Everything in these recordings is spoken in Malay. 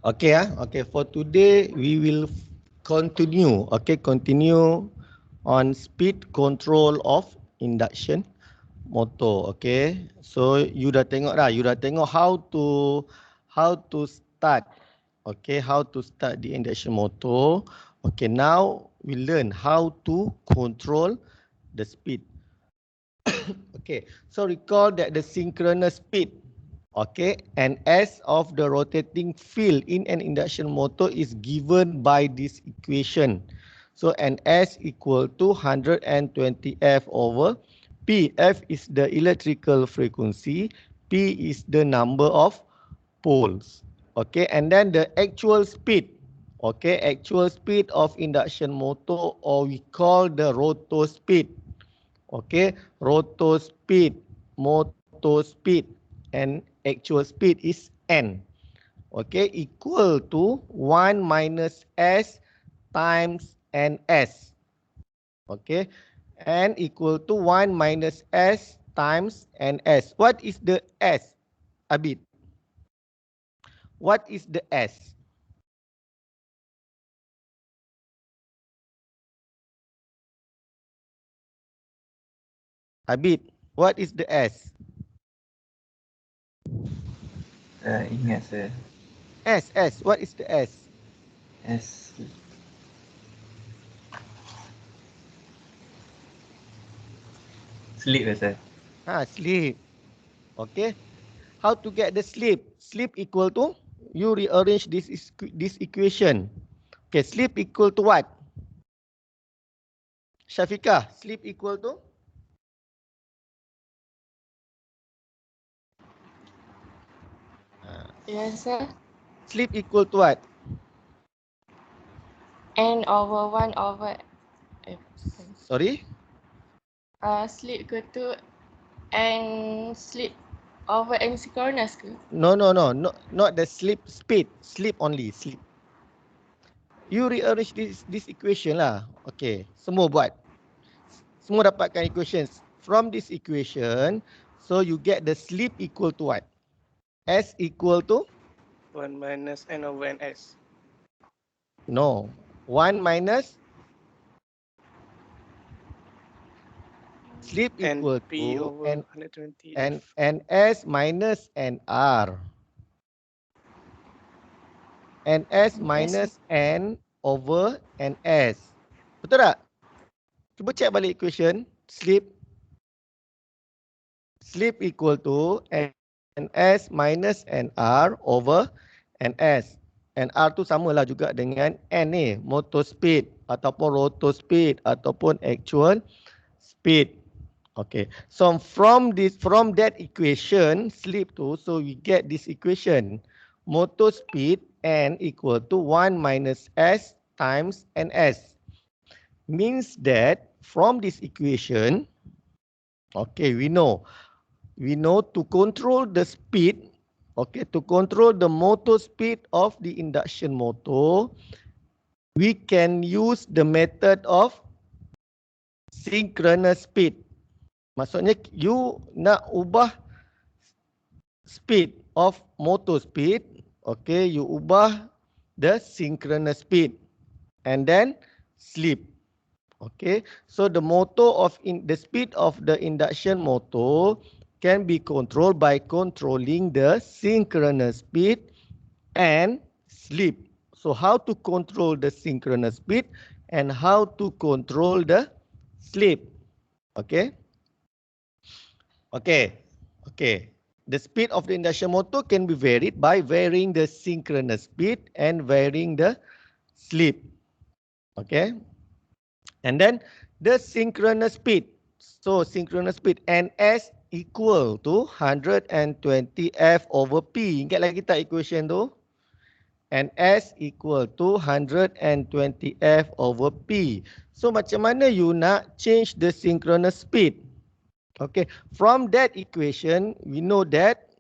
Okay, okay. For today, we will continue. Okay, continue on speed control of induction motor. Okay, so you dah tengok dah. You dah tengok how to start. Okay, how to start the induction motor. Okay, now we learn how to control the speed. Okay, so recall that the synchronous speed, okay, and S of the rotating field in an induction motor is given by this equation. So an S equal to 120 F over P. F is the electrical frequency, P is the number of poles. Okay, and then the actual speed, okay, actual speed of induction motor, or we call the rotor speed. Okay, rotor speed, motor speed, and actual speed is n. Okay, equal to 1 minus s times ns. Okay, n equal to 1 minus s times ns. What is the s, Abid? What is the s? Abid, what is the s? Ingat saya. S, what is the s? S. Sleep saya. Sleep. Okay, how to get the sleep? Sleep equal to, you rearrange this equation. Okay, sleep equal to what? Syafiqah, sleep equal to? Yes, sir. Sleep equal to what? N over 1 over Sorry? sleep ke tu N sleep over N synchronous ke? No, not the sleep speed. Sleep only, sleep. You rearrange this equation lah. Okay, semua buat. Semua dapatkan equations. From this equation, so you get the sleep equal to what? S equal to? 1 minus n over ns. No. 1 minus sleep equal P to over 120 and F. ns minus nr. ns minus n over ns. Betul tak? Cuba check balik equation. Sleep equal to ns minus nr over ns. nr tu samalah juga dengan n ni, motor speed ataupun rotor speed ataupun actual speed. Okay, so from that equation, sleep tu, so we get this equation. Motor speed n equal to 1 minus s times ns. Means that from this equation, okay, we know to control the speed, okay, to control the motor speed of the induction motor, we can use the method of synchronous speed. Maksudnya you nak ubah speed of motor speed, okay, you ubah the synchronous speed and then sleep. Okay, so the motor of the speed of the induction motor can be controlled by controlling the synchronous speed and sleep. So how to control the synchronous speed and how to control the sleep? Okay. Okay. The speed of the induction motor can be varied by varying the synchronous speed and varying the sleep. Okay. And then the synchronous speed. So synchronous speed ns equal to 120 F over P. Ingat lagi tak equation tu? ns equal to 120 F over P. So macam mana you nak change the synchronous speed? Okay, from that equation, we know that,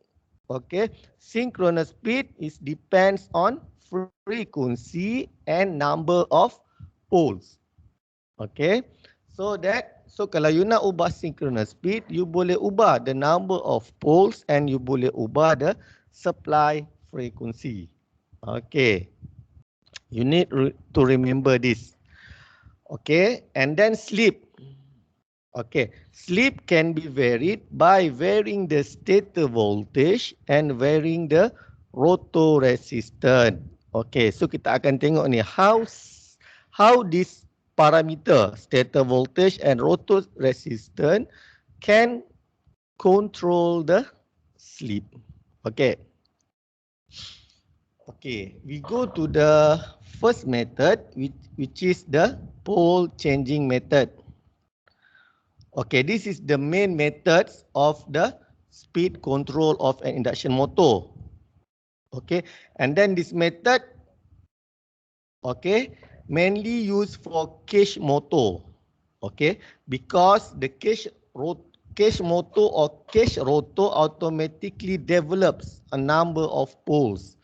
okay, synchronous speed is depends on frequency and number of poles. Okay, so kalau you nak ubah synchronous speed, you boleh ubah the number of poles and you boleh ubah the supply frequency. Okay. You need to remember this. Okay. And then slip. Okay. Slip can be varied by varying the stator voltage and varying the rotor resistance. Okay. So kita akan tengok ni how this parameter stator voltage and rotor resistance can control the slip. Okay. Okay, we go to the first method, which is the pole changing method. Okay, this is the main methods of the speed control of an induction motor. Okay, and then this method, okay, mainly used for cage motor. Okay, because the cage motor or cage rotor automatically develops a number of poles.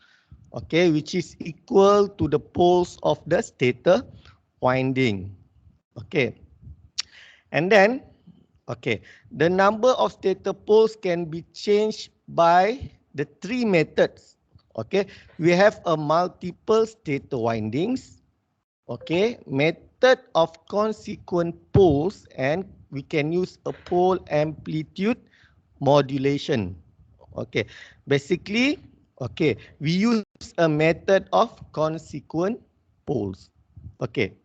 Okay, which is equal to the poles of the stator winding. Okay, and then, okay, the number of stator poles can be changed by the three methods. Okay, we have a multiple stator windings. Okay, method of consequent poles, and we can use a pole amplitude modulation. Okay, basically, okay, we use a method of consequent poles. Okay.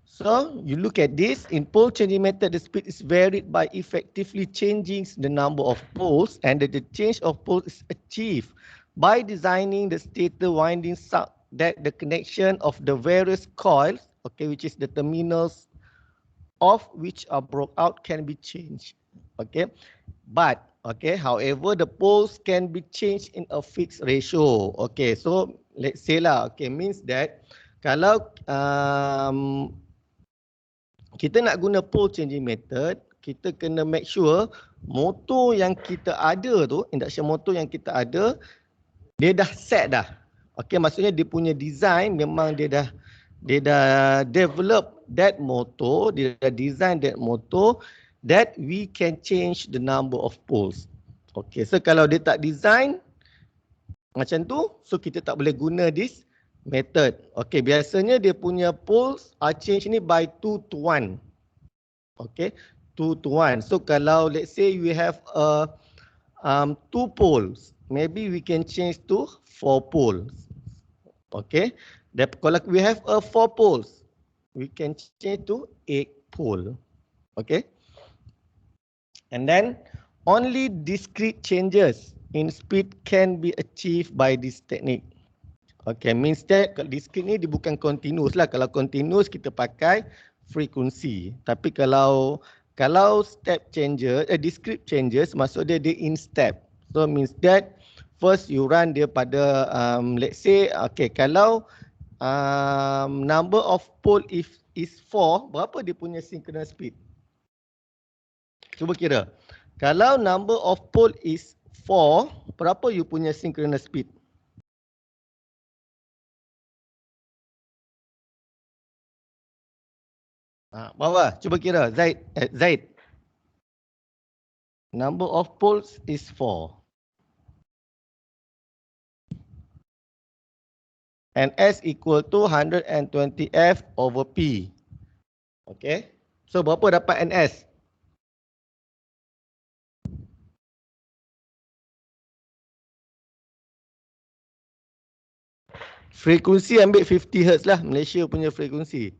So you look at this, in pole changing method, the speed is varied by effectively changing the number of poles, and the change of poles is achieved by designing the stator windings such that the connection of the various coils, okay, which is the terminals of which are broke out, can be changed. Okay, but okay, however, the poles can be changed in a fixed ratio. Okay, so let's say lah, okay, means that kalau kita nak guna pole changing method, kita kena make sure motor yang kita ada tu, induction motor yang kita ada, dia dah set dah. Okay, maksudnya dia punya design memang dia dah develop that motor, dia dah design that motor that we can change the number of poles. Okay, so kalau dia tak design macam tu, so kita tak boleh guna this method. Okay, biasanya dia punya poles are changed ni by 2 to 1. Okay, 2 to 1. So kalau let's say we have a 2 poles, maybe we can change to 4 poles. Okay, kalau we have a 4 poles, we can change to 8 pole. Okay, and then only discrete changes in speed can be achieved by this technique. Okay, means that discrete ni dia bukan continuous lah. Kalau continuous kita pakai frekuensi. Tapi kalau step changes, discrete changes, maksud dia in step. So means that first you run dia pada let's say, okay, kalau number of pole is 4, berapa dia punya synchronous speed? Cuba kira. Kalau number of pole is 4, berapa you punya synchronous speed? Bawah, cuba kira. Zaid. Number of poles is 4. And S equal to 120 F over P. Okay. So berapa dapat NS? Frekuensi ambil 50 Hz lah, Malaysia punya frekuensi.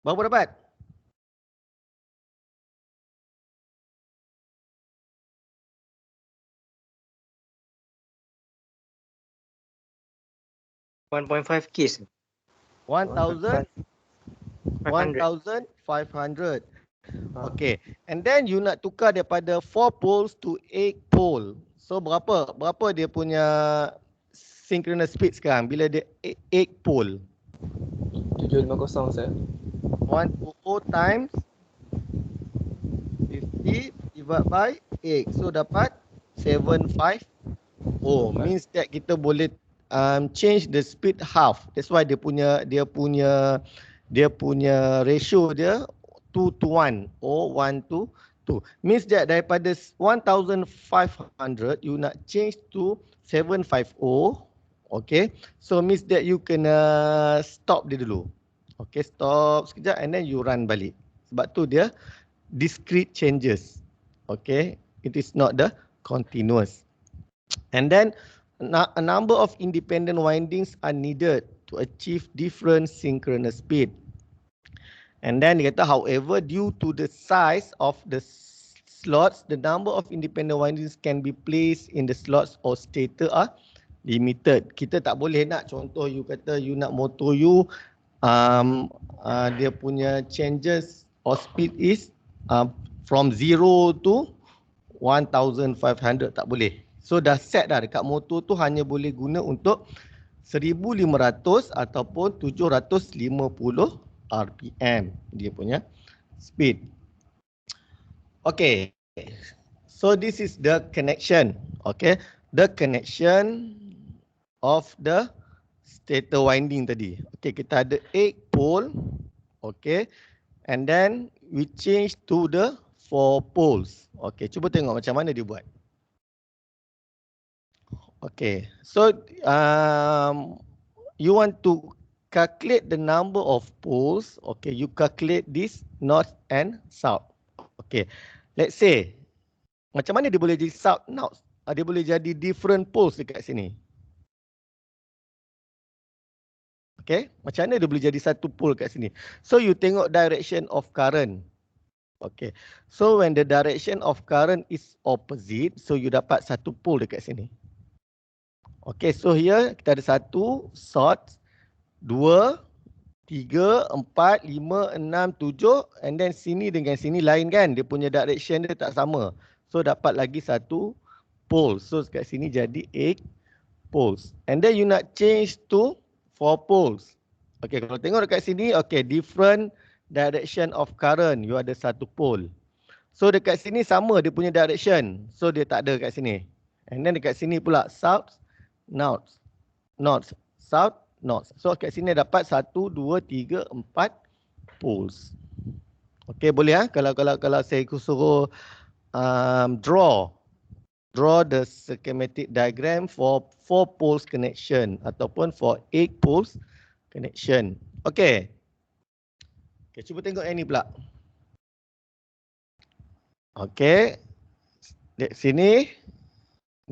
Berapa dapat? Ks. 1,500. Okay. And then you nak tukar daripada 4 poles to 8 pole. So berapa dia punya synchronous speed sekarang bila dia 8 pole? 750 Sir. 120 times 50 divided by 8. So dapat 750. Means that kita boleh change the speed half. That's why dia punya ratio dia 2 to 1 or 1 to 2. Means that daripada 1,500 you nak change to 750. Okay, so means that you kena stop dia dulu. Okay, stop sekejap and then you run balik. Sebab tu dia discrete changes. Okay, it is not the continuous. And then a number of independent windings are needed to achieve different synchronous speed. And then dia kata, however, due to the size of the slots, the number of independent windings can be placed in the slots or stator are limited. Kita tak boleh nak, contoh you kata you nak motor you, dia punya changes or speed is from 0 to 1500, tak boleh. So dah set dah dekat motor tu hanya boleh guna untuk 1500 ataupun 750 RPM dia punya speed. Okay, so this is the connection. Okay, the connection of the stator winding tadi. Okay, kita ada 8 pole. Okay, and then we change to the 4 poles. Okay, cuba tengok macam mana dia buat. Okay, so you want to calculate the number of poles. Okay, you calculate this north and south. Okay, let's say macam mana dia boleh jadi south north? Dia boleh jadi different poles dekat sini. Okay, macam mana dia boleh jadi satu pole kat sini? So you tengok direction of current. Okay, so when the direction of current is opposite, so you dapat satu pole dekat sini. Okay, so here kita ada 1, short, 2, 3, 4, 5, 6, 7 and then sini dengan sini lain kan, dia punya direction dia tak sama. So dapat lagi satu pole. So kat sini jadi 8 poles. And then you nak change to 4 poles. Okay, kalau tengok dekat sini, okay, different direction of current, you ada satu pole. So dekat sini sama dia punya direction. So dia tak ada kat sini. And then dekat sini pula south, north, north, south, north. So kat sini dapat 1, 2, 3, 4 poles. Okay, boleh kalau saya suruh draw the schematic diagram for 4 poles connection ataupun for 8 poles connection. Okay. Okay, cuba tengok yang ni pula. Okay. Dari sini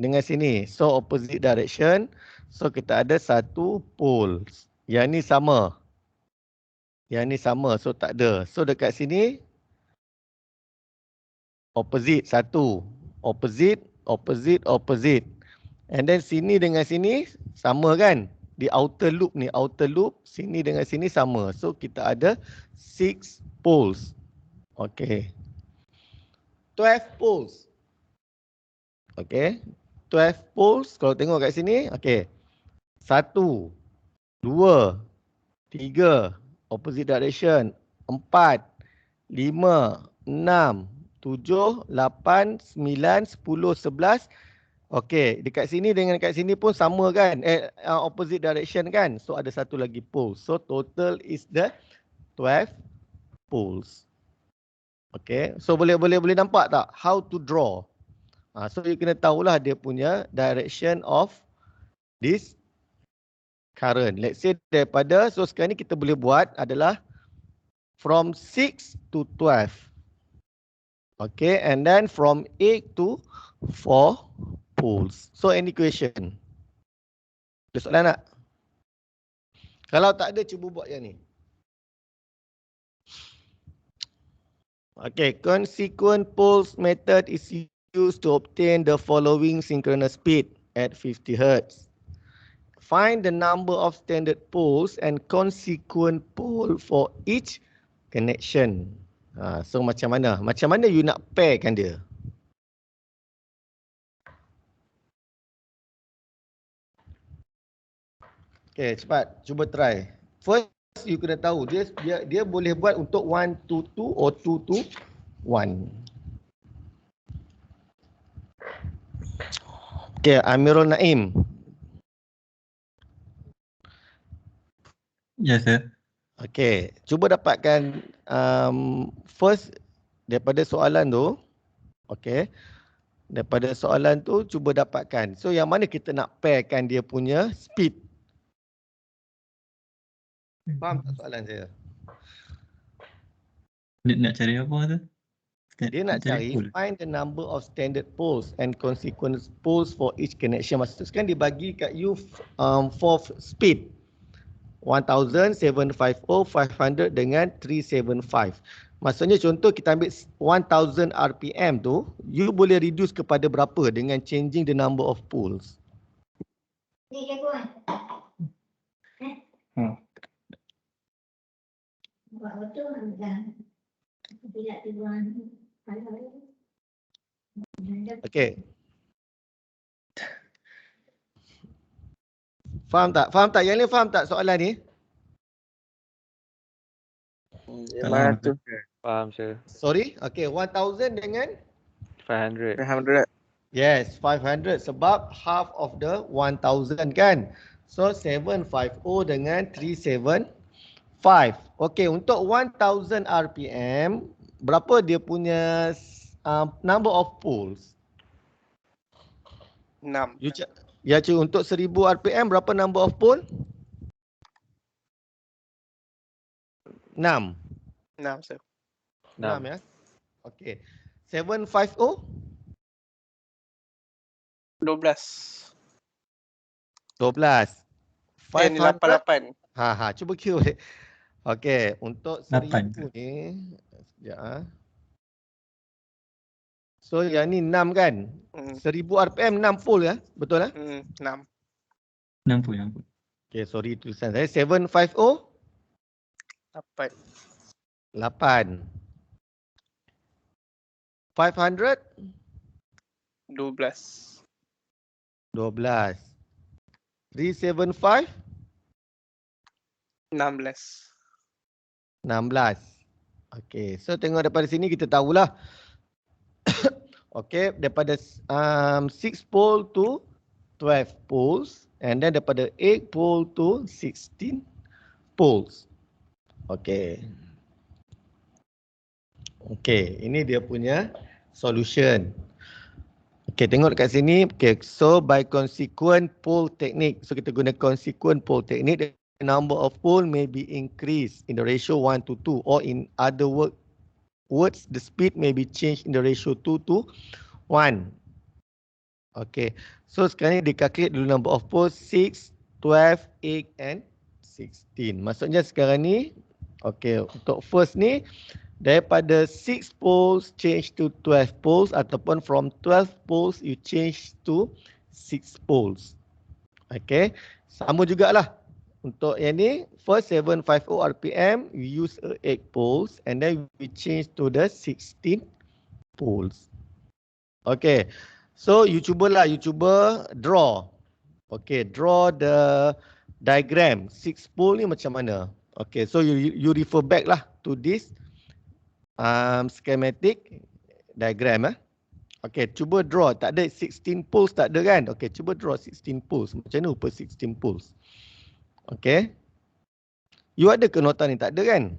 dengan sini. So opposite direction. So kita ada satu pole. Yang ni sama. Yang ni sama. So tak ada. So dekat sini opposite satu. Opposite, opposite, opposite. And then sini dengan sini sama kan? Di outer loop ni, outer loop sini dengan sini sama. So kita ada 6 poles. Okay. 12 poles. Okay. 12 poles kalau tengok kat sini, okay. 1, 2, 3, opposite direction. 4, 5, 6, 7, 8, 9, 10, 11. Okay, dekat sini dengan dekat sini pun sama kan? Opposite direction kan? So ada satu lagi pole. So total is the 12 poles. Okay, so boleh nampak tak how to draw? So you kena tahulah dia punya direction of this current. Let's say daripada, so sekarang ni kita boleh buat adalah from 6 to 12. Okay, and then from 8 to 4 poles. So any question? Ada soalan tak? Kalau tak ada, cuba buat yang ni. Okay, consequent poles method is used to obtain the following synchronous speed at 50 Hz. Find the number of standard poles and consequent pole for each connection. So macam mana? Macam mana you nak pairkan dia? Okay, cepat. Cuba try. First, you kena tahu dia boleh buat untuk 1 to 2 or 2 to 1. Okay, Amirul Naim. Ya, sir. Okay, cuba dapatkan first daripada soalan tu. Okay. Daripada soalan tu cuba dapatkan. So yang mana kita nak pairkan dia punya speed? Faham tak soalan saya? Nak cari apa tu? Dia nak cari pool. find the number of standard poles and consequent poles for each connection. Maksudnya sekarang dia bagi kat you for speed 1000, 750, 500 dengan 375. Maksudnya contoh kita ambil 1000 RPM tu, you boleh reduce kepada berapa dengan changing the number of poles? Okay. Faham tak? Faham tak? Yang ni faham tak soalan ni? Faham tu. Faham sir. Sorry? Okay, 1000 dengan? 500. 500. Yes, 500 sebab half of the 1000 kan. So 750 dengan 375. Okay, untuk 1000 RPM, berapa dia punya number of poles? 6. Ya, cik, untuk 1000 RPM berapa number of pole? 6. 6 sir. 6 ya. Okay. 750? 12. 12. 500? 88. Cuba kira balik. Okey, untuk 1000 8. ni sekejap ah. So yang ni 6 kan? 1000 RPM 6 full ya? Betul ah? 6. 60. Okey, sorry tulisan saya 750 8. 8. 500 12. 12. 375 16. 16. Okey, so tengok daripada sini kita tahulah. Okey, daripada 6 pole to 12 poles and then daripada 8 pole to 16 poles. Okey. Okey, ini dia punya solution. Okey, tengok dekat sini. Okey, so by consequent pole technique. So kita guna consequent pole technique. The number of pole may be increased in the ratio 1 to 2 or in other words the speed may be changed in the ratio 2 to 1. Okay, so sekarang ni dikalkulate dulu number of poles 6, 12, 8 and 16. Maksudnya sekarang ni, okay, untuk first ni daripada 6 poles change to 12 poles ataupun from 12 poles you change to 6 poles. Okay, sama jugalah. Untuk yang ni, first 750 RPM, we use 8 poles and then we change to the 16 poles. Okay, so you cuba draw. Okay, draw the diagram. 6 pole ni macam mana? Okay, so you refer back lah to this schematic diagram. Okay, cuba draw. Tak ada 16 poles, tak ada kan? Okay, cuba draw 16 poles. Macam mana rupa 16 poles? Okay. You ada ke nota ni? Tak ada kan?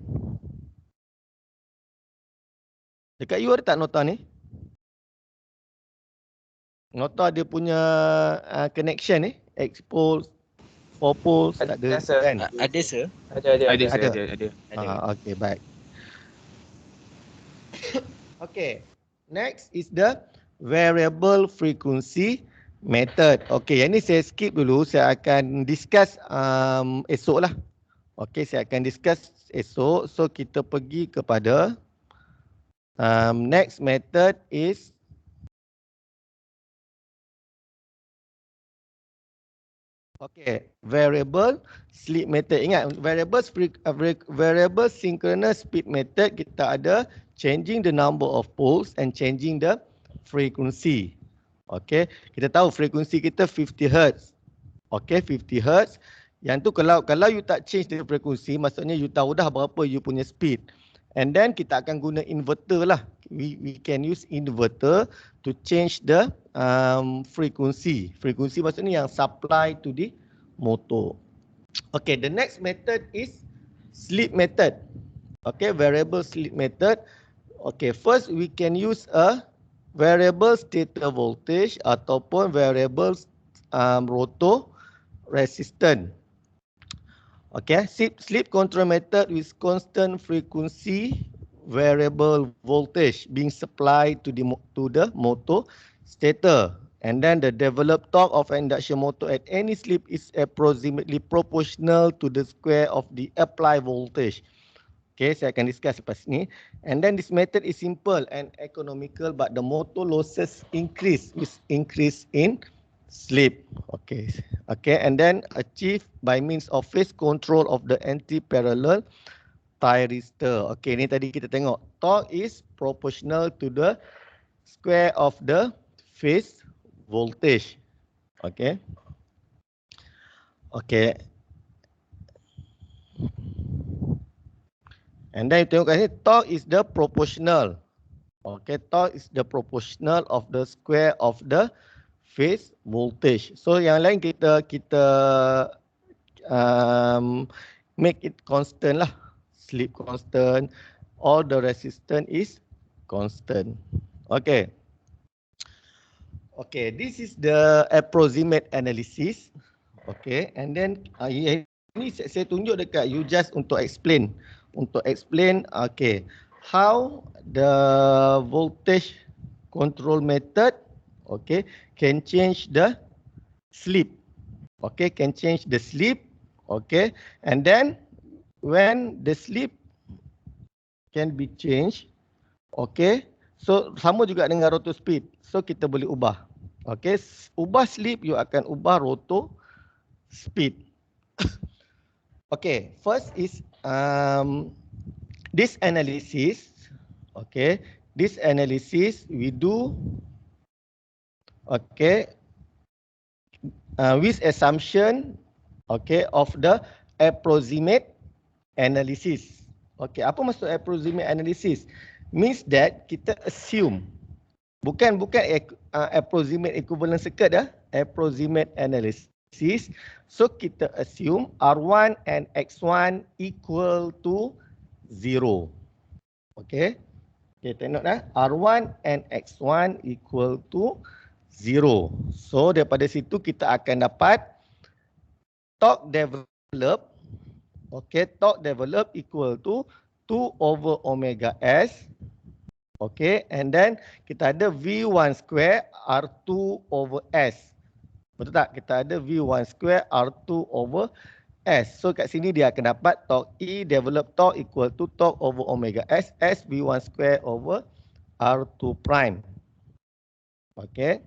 Dekat you ada tak nota ni? Nota dia punya connection ni. X poles, 4 poles, tak ada kan? Ada sir. Ada. Okay, baik. Okay. Next is the variable frequency method. Okay, yang ni saya skip dulu. Saya akan discuss esok lah. Okay, saya akan discuss esok. So, kita pergi kepada next method is okay, variable sleep method. Ingat, variable synchronous speed method kita ada changing the number of poles and changing the frequency. Okay, kita tahu frekuensi kita 50 Hz. Okay, 50 Hz. Yang tu kalau you tak change the frekuensi, maksudnya you tahu dah berapa you punya speed. And then kita akan guna inverter lah. We can use inverter to change the frequency. Frekuensi maksudnya yang supply to the motor. Okay, the next method is sleep method. Okay, variable sleep method. Okay, first we can use a variable stator voltage ataupun variable rotor resistance. Okay, slip control method with constant frequency variable voltage being supplied to the motor stator, and then the developed torque of an induction motor at any slip is approximately proportional to the square of the applied voltage. Okay, saya akan discuss lepas ni. And then this method is simple and economical, but the motor losses increase with increase in slip. Okay, and then achieved by means of phase control of the anti-parallel thyristor. Okay, ni tadi kita tengok torque is proportional to the square of the phase voltage. Okay. Okay. And then you tengok kat sini, torque is the proportional. Okay, torque is the proportional of the square of the phase voltage. So yang lain kita make it constant lah. Slip constant, all the resistance is constant. Okay. Okay, this is the approximate analysis. Okay, and then ini saya tunjuk dekat you just untuk explain. Okay, how the voltage control method, okay, can change the slip. Okay, can change the slip. Okay, and then when the slip can be changed, okay, so sama juga dengan rotor speed. So kita boleh ubah. Okay, ubah slip, you akan ubah rotor speed. Okay, first is this analysis. Okay, this analysis we do, okay, with assumption, okay, of the approximate analysis. Okay, apa maksud approximate analysis? Means that kita assume, bukan approximate equivalent circuit dah, approximate analysis. So kita assume R1 and X1 equal to 0. Okay. Okay, tengok dah. R1 and X1 equal to 0. So daripada situ kita akan dapat torque develop. Okay, torque develop equal to 2 over omega S. Okay, and then kita ada V1 square R2 over S. Betul tak? Kita ada V1 square R2 over S. So kat sini dia akan dapat torque E develop torque equal to torque over omega S, S V1 square over R2 prime. Okay.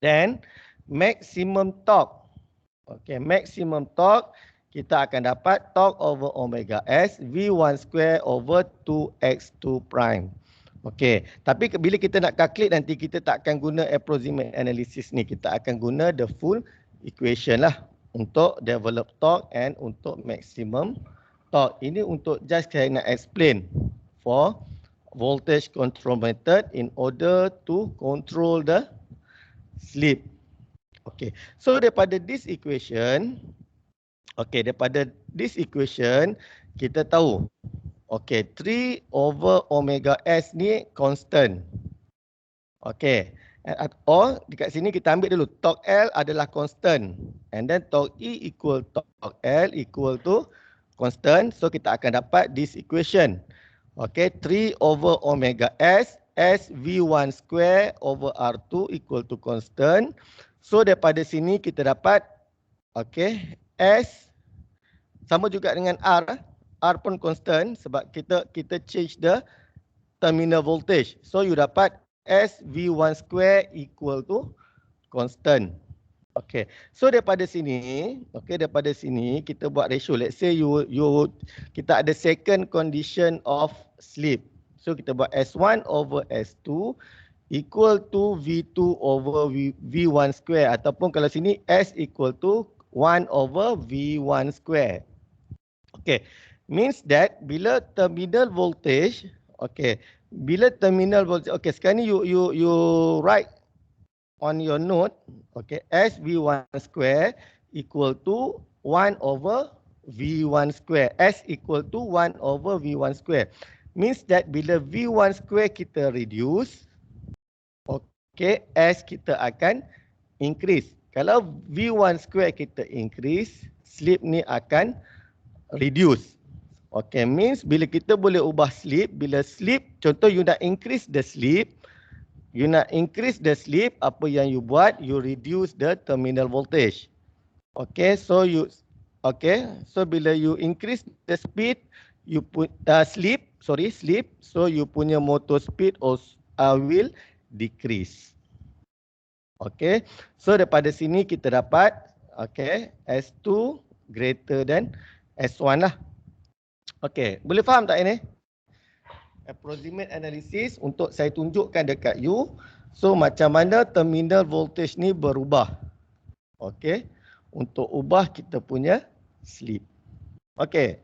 Then maximum torque. Okay, maximum torque kita akan dapat torque over omega S V1 square over 2x2 prime. Okey, tapi bila kita nak calculate nanti kita tak akan guna approximate analysis ni, kita akan guna the full equation lah untuk develop torque and untuk maximum torque. Ini untuk just saya nak explain for voltage control method in order to control the slip. Okey, so daripada this equation, kita tahu okay, 3 over omega S ni constant. Okay. Or dekat sini kita ambil dulu torque L adalah constant. And then torque E equal torque L equal to constant. So kita akan dapat this equation. Okay, 3 over omega S, S V1 square over R2 equal to constant. So daripada sini kita dapat, okay, S sama juga dengan R. R pun constant sebab kita change the terminal voltage. So you dapat S V1 square equal to constant. Okay. So daripada sini, kita buat ratio. Let's say kita ada second condition of slip. So kita buat S1 over S2 equal to V2 over V1 square, ataupun kalau sini S equal to 1 over V1 square. Okay. Means that bila terminal voltage, okay, sekarang ni you write on your note, okay, S V1 square equal to 1 over V1 square. S equal to 1 over V1 square. Means that bila V1 square kita reduce, Okay, S kita akan increase. Kalau V1 square kita increase, slip ni akan reduce. Okay, means bila kita boleh ubah slip, bila slip, contoh you nak increase the slip, apa yang you buat, you reduce the terminal voltage. Okay, so bila you increase the speed, you put slip, so you punya motor speed will decrease. Okay, so daripada sini kita dapat S2 greater than S1 lah. Okay, boleh faham tak ini? Approximate analysis untuk saya tunjukkan dekat you. So macam mana terminal voltage ni berubah. Okay, untuk ubah kita punya slip. Okay.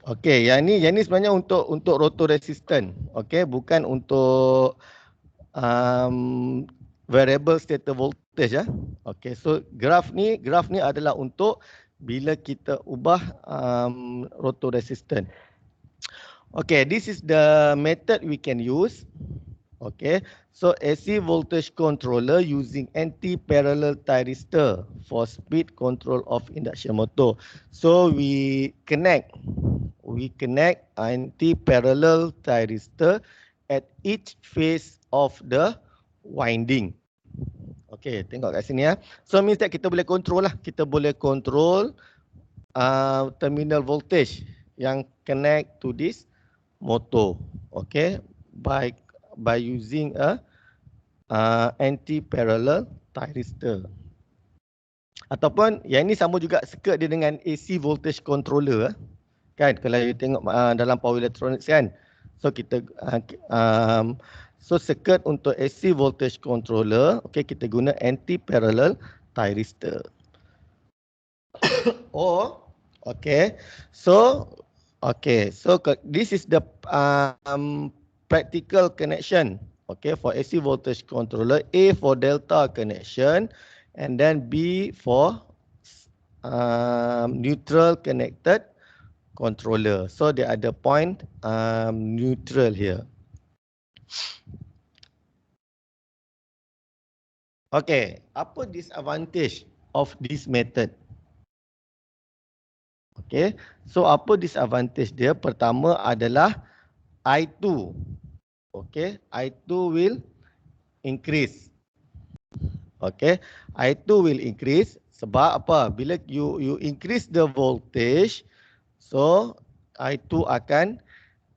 Okey, yang ni sebenarnya untuk rotor resistant. Okey, bukan untuk variable stator voltage ya. Okey, so graf ni adalah untuk bila kita ubah rotor resistant. Okay, this is the method we can use. Okay, so AC voltage controller using anti-parallel thyristor for speed control of induction motor. So we connect anti-parallel thyristor at each phase of the winding. Okay, tengok kat sini ya. So means that kita boleh control lah. Kita boleh control terminal voltage yang connect to this motor. Okay, by using a anti-parallel thyristor. Ataupun yang ini sama juga circuit dia dengan AC voltage controller. Kan kalau you tengok dalam power electronics kan. So kita so circuit untuk AC voltage controller, okay, kita guna anti-parallel thyristor. So this is the practical connection, okay, for AC voltage controller. A for delta connection and then B for neutral connected controller. So there are the point neutral here. Okay, apa disadvantage of this method? Okay, so apa disadvantage dia? Pertama adalah I2. Okay, I2 will increase. Okay, I2 will increase sebab apa? Bila you increase the voltage, so I2 akan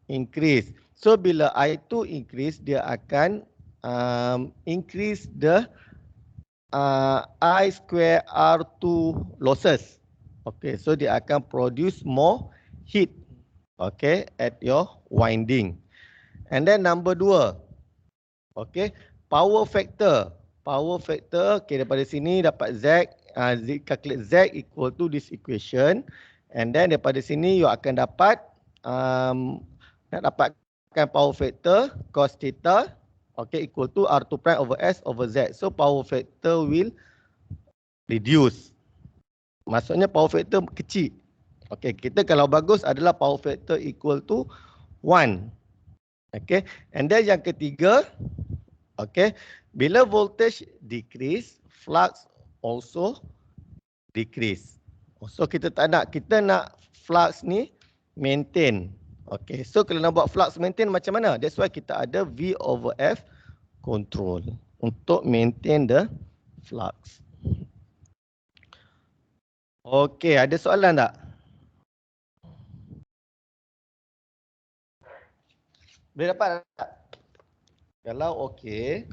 increase. So bila I2 increase, dia akan increase the I square R2 losses. Okay, so dia akan produce more heat, okay, at your winding. And then number 2, okay, power factor. Power factor, okay, daripada sini dapat Z, calculate Z equal to this equation. And then daripada sini you akan dapat nak dapatkan power factor cos theta, okay, equal to R2 prime over S over Z. So power factor will reduce. Maksudnya power factor kecil. Okay, kita kalau bagus adalah power factor equal to 1. Okay, and then yang ketiga, okay, bila voltage decrease, flux also decrease. So kita tak nak, kita nak flux ni maintain. Okay, so kalau nak buat flux maintain macam mana? That's why kita ada V over F control untuk maintain the flux. Okay, ada soalan tak? Boleh dapat tak? Kalau okay,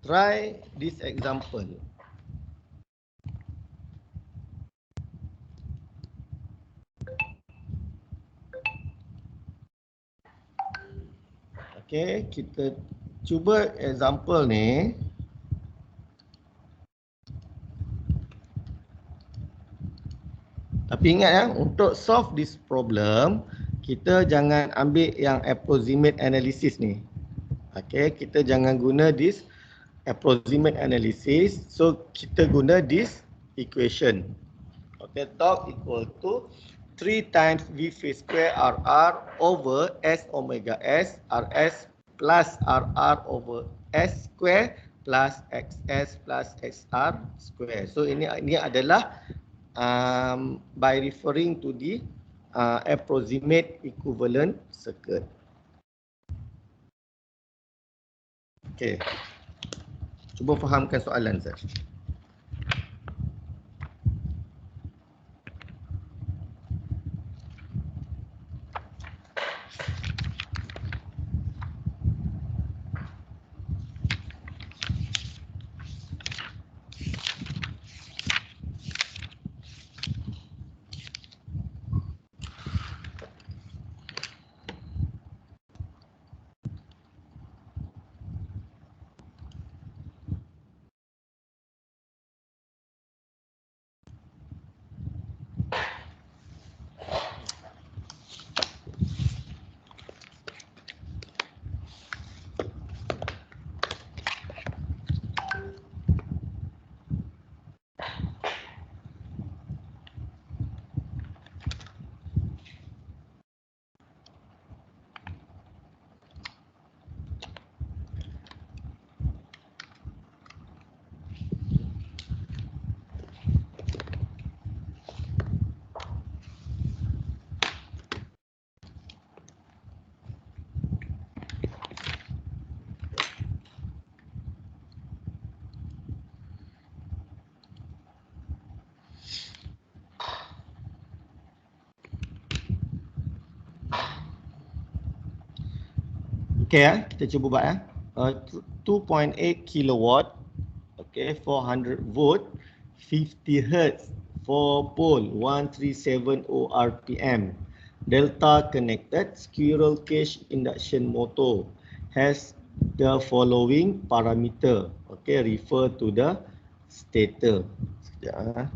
try this example. Okay, kita cuba example ni. Tapi ingat ya, untuk solve this problem, kita jangan ambil yang approximate analysis ni. Okay, kita jangan guna this approximate analysis. So, kita guna this equation. the torque equal to 3 times V phase square RR over S omega S RS plus RR over S square plus XS plus XR square. So ini adalah by referring to the approximate equivalent circuit. Okay. Cuba fahamkan soalan saya. Okay, kita cuba buat 2.8 kilowatt, okay, 400 volt, 50 hertz, 4 pole, 137 RPM. Delta connected squirrel cage induction motor has the following parameter. Okay, refer to the stator. Sekejap.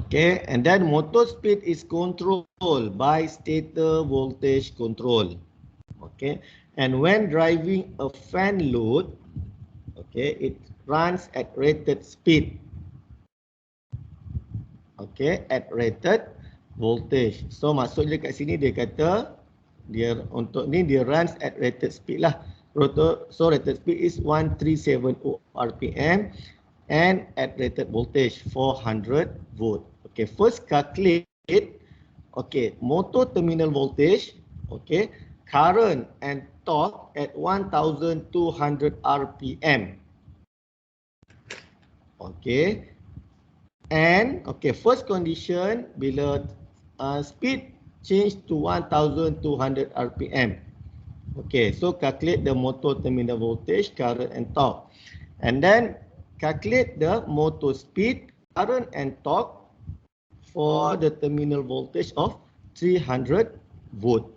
Okay, and then motor speed is controlled by stator voltage control. Okay, and when driving a fan load, okay, it runs at rated speed. Okay, at rated voltage. So maksudnya kat sini dia kata dia untuk ni dia runs at rated speed lah. So rated speed is 137 RPM and at rated voltage 400 volt. Okay, first calculate, okay, motor terminal voltage, okay, current and torque at 1200 RPM. Okay, and okay, first condition bila speed change to 1200 RPM. Okay, so calculate the motor terminal voltage, current and torque, and then calculate the motor speed, current and torque for the terminal voltage of 300 volt.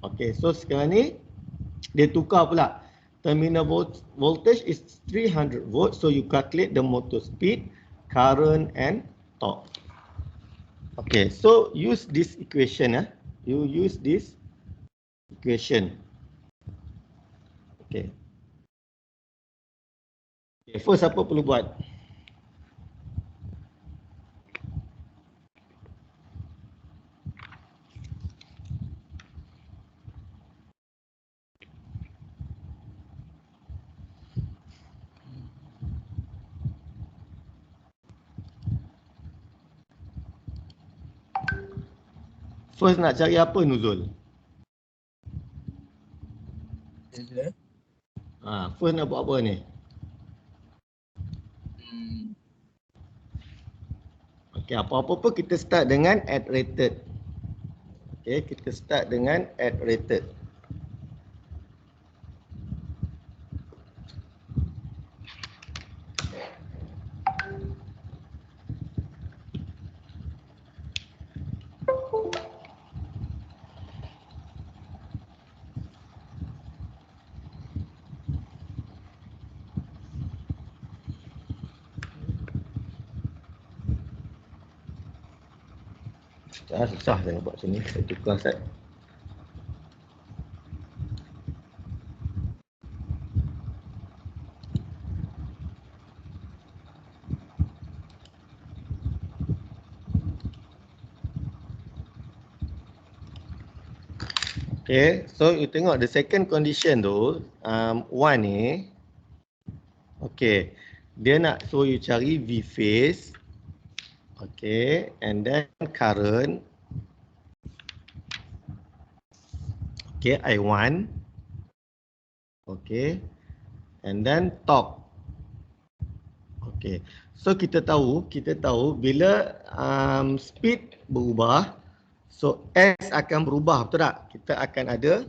Okay, so sekarang ni dia tukar pula. Terminal voltage is 300 volt, so you calculate the motor speed, current and torque. Okay, so use this equation. You use this equation. Okay. Okay, first apa perlu buat? First nak cari apa Nuzul? First nak buat apa ni? Okay, apa-apa pun kita start dengan at rated. Okay, kita start dengan at rated. Susah saya buat sini. Saya tukar set. Okay, so you tengok the second condition tu, one ni, okay, dia nak suruh you cari V phase, okay, and then current, okay, I1, okay, and then torque. Okay, so kita tahu bila speed berubah, so S akan berubah, betul tak? Kita akan ada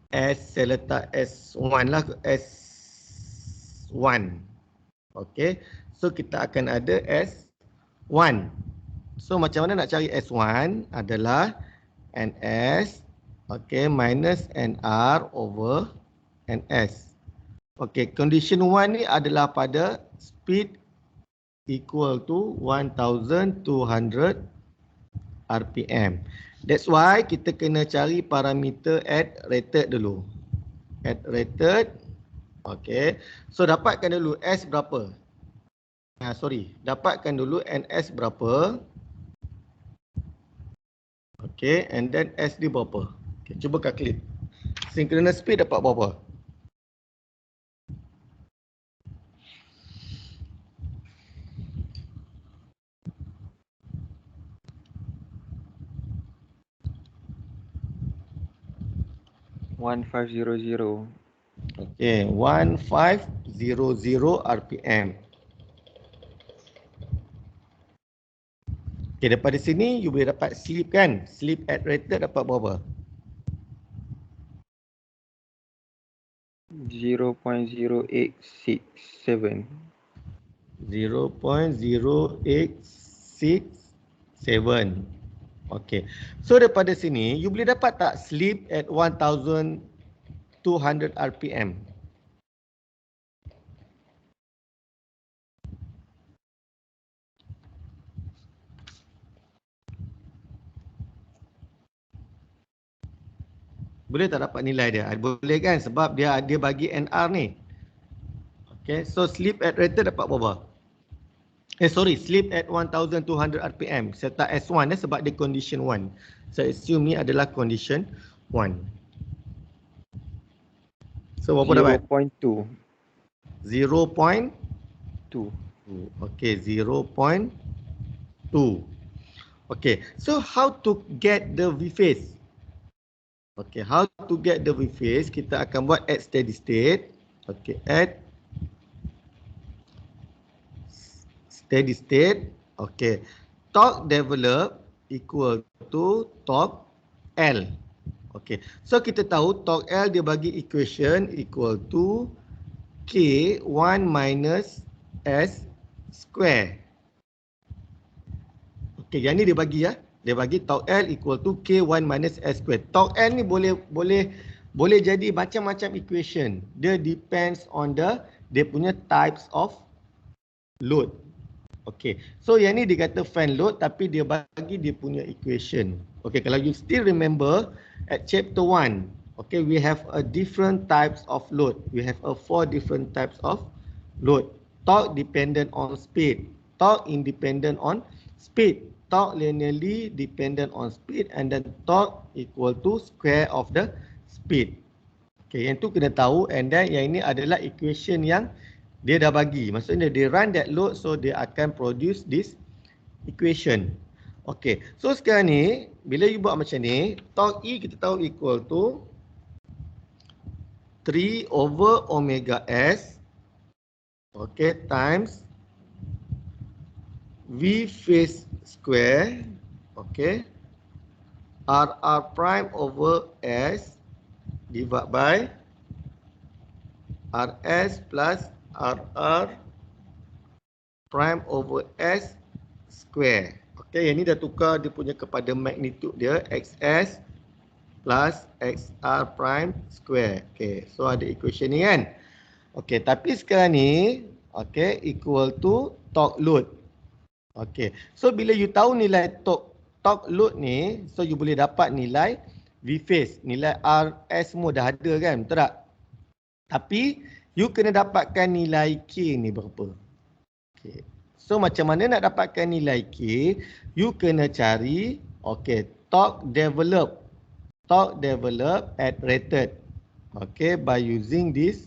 S, saya letak S1 lah, S1. Okay, so kita akan ada S1. So macam mana nak cari S1 adalah NS, okay, minus NR over NS. Okay, condition 1 ni adalah pada speed equal to 1200 RPM. That's why kita kena cari parameter at rated dulu. At rated, okay. So dapatkan dulu S berapa? Dapatkan dulu NS berapa? Okay, and then S dia berapa? Okay, cuba calculate. Synchronous speed dapat berapa? One 1500. Okay, 1500 RPM. Okay, daripada sini you boleh dapat slip kan? Slip at rated dapat berapa? 0.0867. 0.0867. Okay. So daripada sini you boleh dapat tak slip at 1200 RPM? Boleh tak dapat nilai dia? Boleh kan, sebab dia bagi NR ni. Okay, so slip at rated dapat berapa? Slip at 1200 RPM. Saya tak S1 sebab dia condition 1. Saya assume ni adalah condition 1. So berapa dapat? 0.2. 0.2. Okay, 0.2. Okay, so how to get the V phase? Okay, how to get the V phase? Kita akan buat at steady state. Okay, at steady state. Okay, torque develop equal to torque L. Okay, so kita tahu torque L dia bagi equation equal to K1 minus S square. Okay, yang ni dia bagi ya. Dia bagi torque L equal to K1 minus S square. Torque L ni boleh jadi macam-macam equation. Dia depends on dia punya types of load. Okay, so yang ni dia kata fan load tapi dia bagi dia punya equation. Okay, kalau you still remember at chapter 1, okay, we have a different types of load. We have 4 different types of load. Torque dependent on speed, torque independent on speed, torque linearly dependent on speed, and then torque equal to square of the speed. Okay, yang tu kena tahu, and then yang ini adalah equation yang dia dah bagi. Maksudnya dia run that load, so dia akan produce this equation. Okay, so sekarang ni bila you buat macam ni, torque E kita tahu equal to 3 over omega S, okay, times V phase square, okay, RR prime over S divided by RS plus RR prime over S square. Okay, yang ni dah tukar dia punya kepada magnitude dia, XS plus XR prime square. Okay, so ada equation ni kan. Okay, tapi sekarang ni, okay, equal to torque load. Okay, so bila you tahu nilai torque load ni, so you boleh dapat nilai V phase, nilai RS semua dah ada kan, betul tak? Tapi you kena dapatkan nilai K ni berapa. Okay, so macam mana nak dapatkan nilai K? You kena cari, okay, torque develop. torque developed at rated. Okay, by using this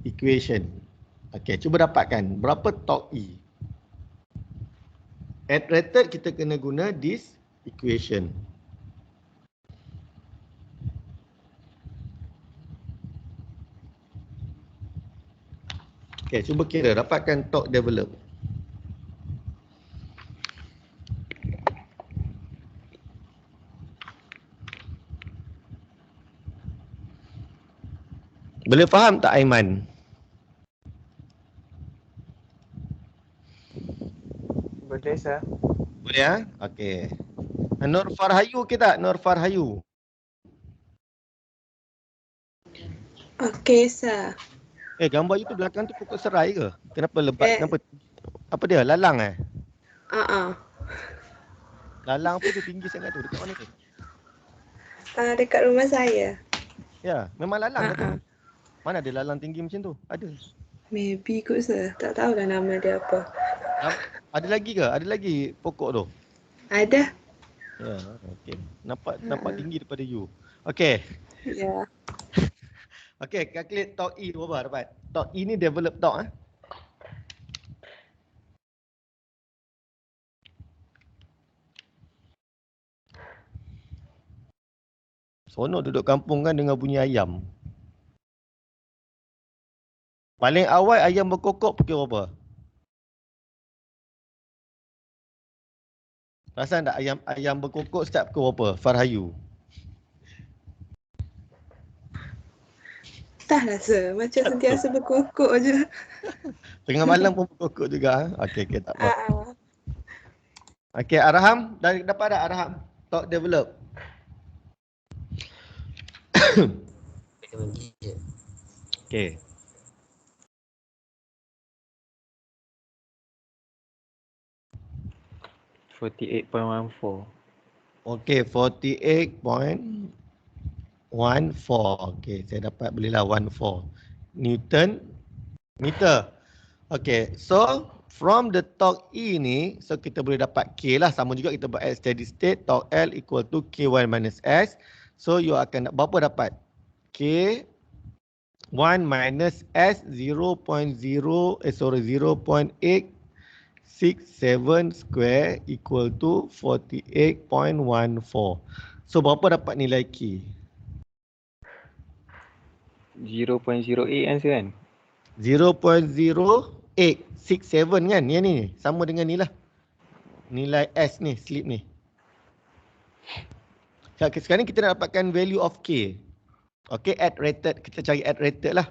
equation. Okay, cuba dapatkan berapa torque E. At rated kita kena guna this equation. Okay, cuba kira dapatkan torque developed. Boleh faham tak Aiman? Boleh sir. Boleh ya? Okey. Nur Farhayu okey tak? Nur Farhayu. Okey, sir. Gambar you tu belakang tu pokok serai ke? Kenapa lebat? Kenapa? Apa dia? Lalang eh? Lalang apa tu tinggi sangat tu? Dekat mana tu? Dekat rumah saya. Ya, memang lalang ke tu? Mana ada lalang tinggi macam tu? Ada. Maybe kot, sir. Tak tahulah nama dia apa. Ada lagi ke? Ada lagi pokok tu? Ada. Ya, okey. Nampak tinggi daripada you. Okey. Ya. Okey, calculate torque E tu berapa dapat? Torque E ni develop torque Seronok duduk kampung kan dengan bunyi ayam. Paling awal ayam berkokok pukul berapa? Perasan tak ayam berkokok start pukul berapa? Farhayu. Entahlah, sir. Macam sentiasa berkokok je. Tengah malam pun berkokok juga. Okey, tak apa. Okey, Arham. Dapat tak Arham? Torque develop. Okey. $48.14. Okey, 48.14. Okey, saya dapat belilah 14 Newton meter. Okey, so from the torque E ni, so kita boleh dapat K lah. Sama juga kita buat at steady state, torque L equal to K1 minus S. So you akan berapa dapat? K1 minus S 0.867 square equal to 48.14. So berapa dapat nilai K? 0.08 kan sir kan? 0.0867 kan? Yang ni sama dengan ni lah. Nilai S ni, slip ni. Sekarang kita nak dapatkan value of K. Okay, at rated. Kita cari at rated lah.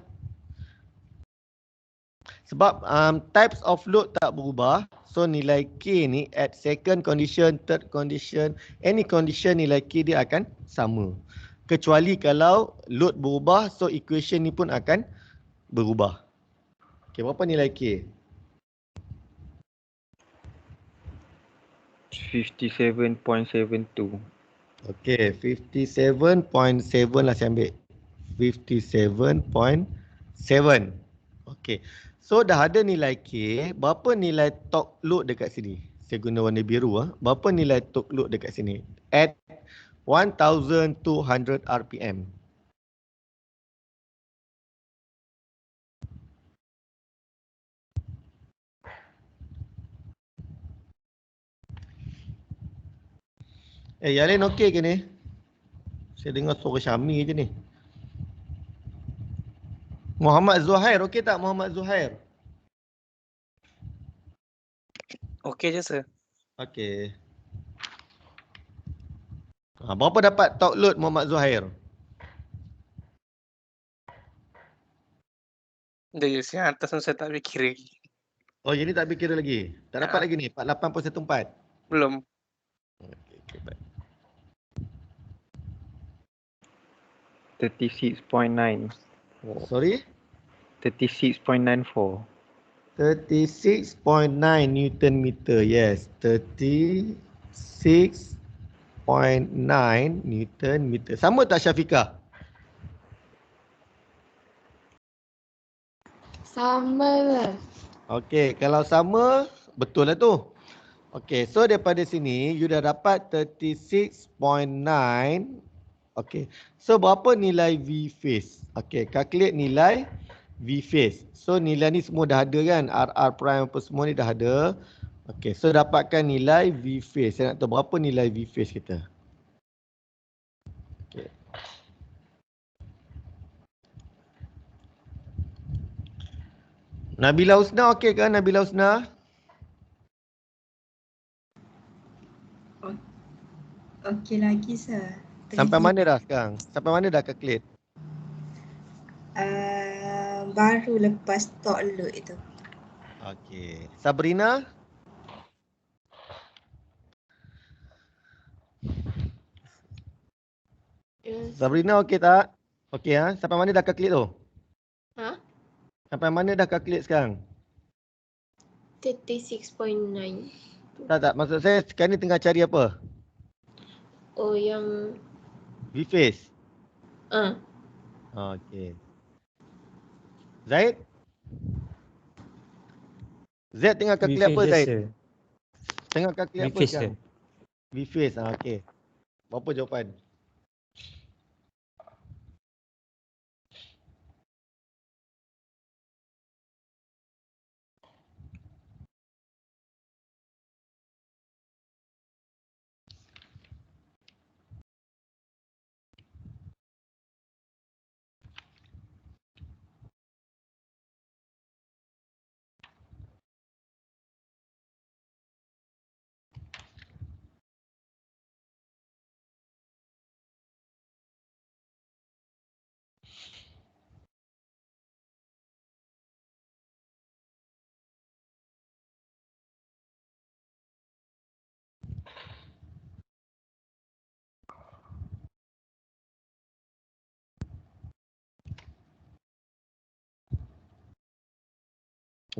Sebab types of load tak berubah. So nilai K ni at second condition, third condition, any condition nilai K dia akan sama. Kecuali kalau load berubah, so equation ni pun akan berubah. Okay, berapa nilai K? 57.72. Okay, 57.7 lah saya ambil. 57.7. Okay. So dah ada nilai K, berapa nilai torque load dekat sini? Saya guna warna biru Berapa nilai torque load dekat sini? At 1200 RPM. Yang lain okey ke ni? Saya dengar suara Syami je ni. Muhammad Zuhair, okey tak Muhammad Zuhair? Okey je, sir. Okey. Berapa dapat torque load Muhammad Zuhair? Dia je yang atas tu saya tak fikir lagi. Oh, jadi tak fikir lagi? Tak dapat lagi ni? 48.14? Belum. Okay, baik. 36.9. Sorry? 36.94. 36.9 Newton meter. Yes, 36.9 Newton meter. Sama tak Syafiqah? Sama lah. Okey, kalau sama, betul lah tu. Okey, so daripada sini, you dah dapat 36.9 Okay. So berapa nilai V face? Okay, calculate nilai V face. So nilai ni semua dah ada kan? RR prime apa semua ni dah ada. Okay, so dapatkan nilai V face. Saya nak tahu berapa nilai V face kita. Okay. Nabila Husna okey kan? Nabila Husna? Okey lagi sir. Sampai mana dah sekarang? Sampai mana dah calculate? Baru lepas talk load itu. Okey. Sabrina? Yes. Sabrina okey tak? Okey ha? Sampai mana dah calculate tu? Ha? Sampai mana dah calculate sekarang? 36.9. Tak, maksud saya sekarang ni tengah cari apa? Oh, yang V face. ah, Okey. Zaid? Zaid tengah calculate apa Zaid? Tengah calculate apa sekarang? V face. Okey. Berapa jawapan?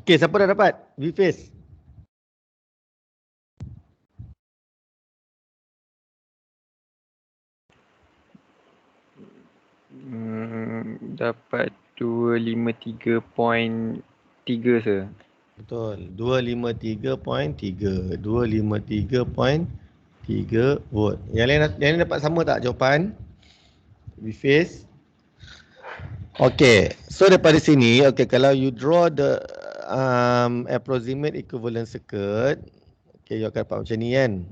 Okey, siapa dah dapat? V face. Dapat 253.3 sir. Betul. 253.3. 253.3 volt. Yang lain dapat sama tak jawapan? V face. Okay. So daripada sini, okay, kalau you draw the approximate equivalent circuit, okay, you akan dapat macam ni kan.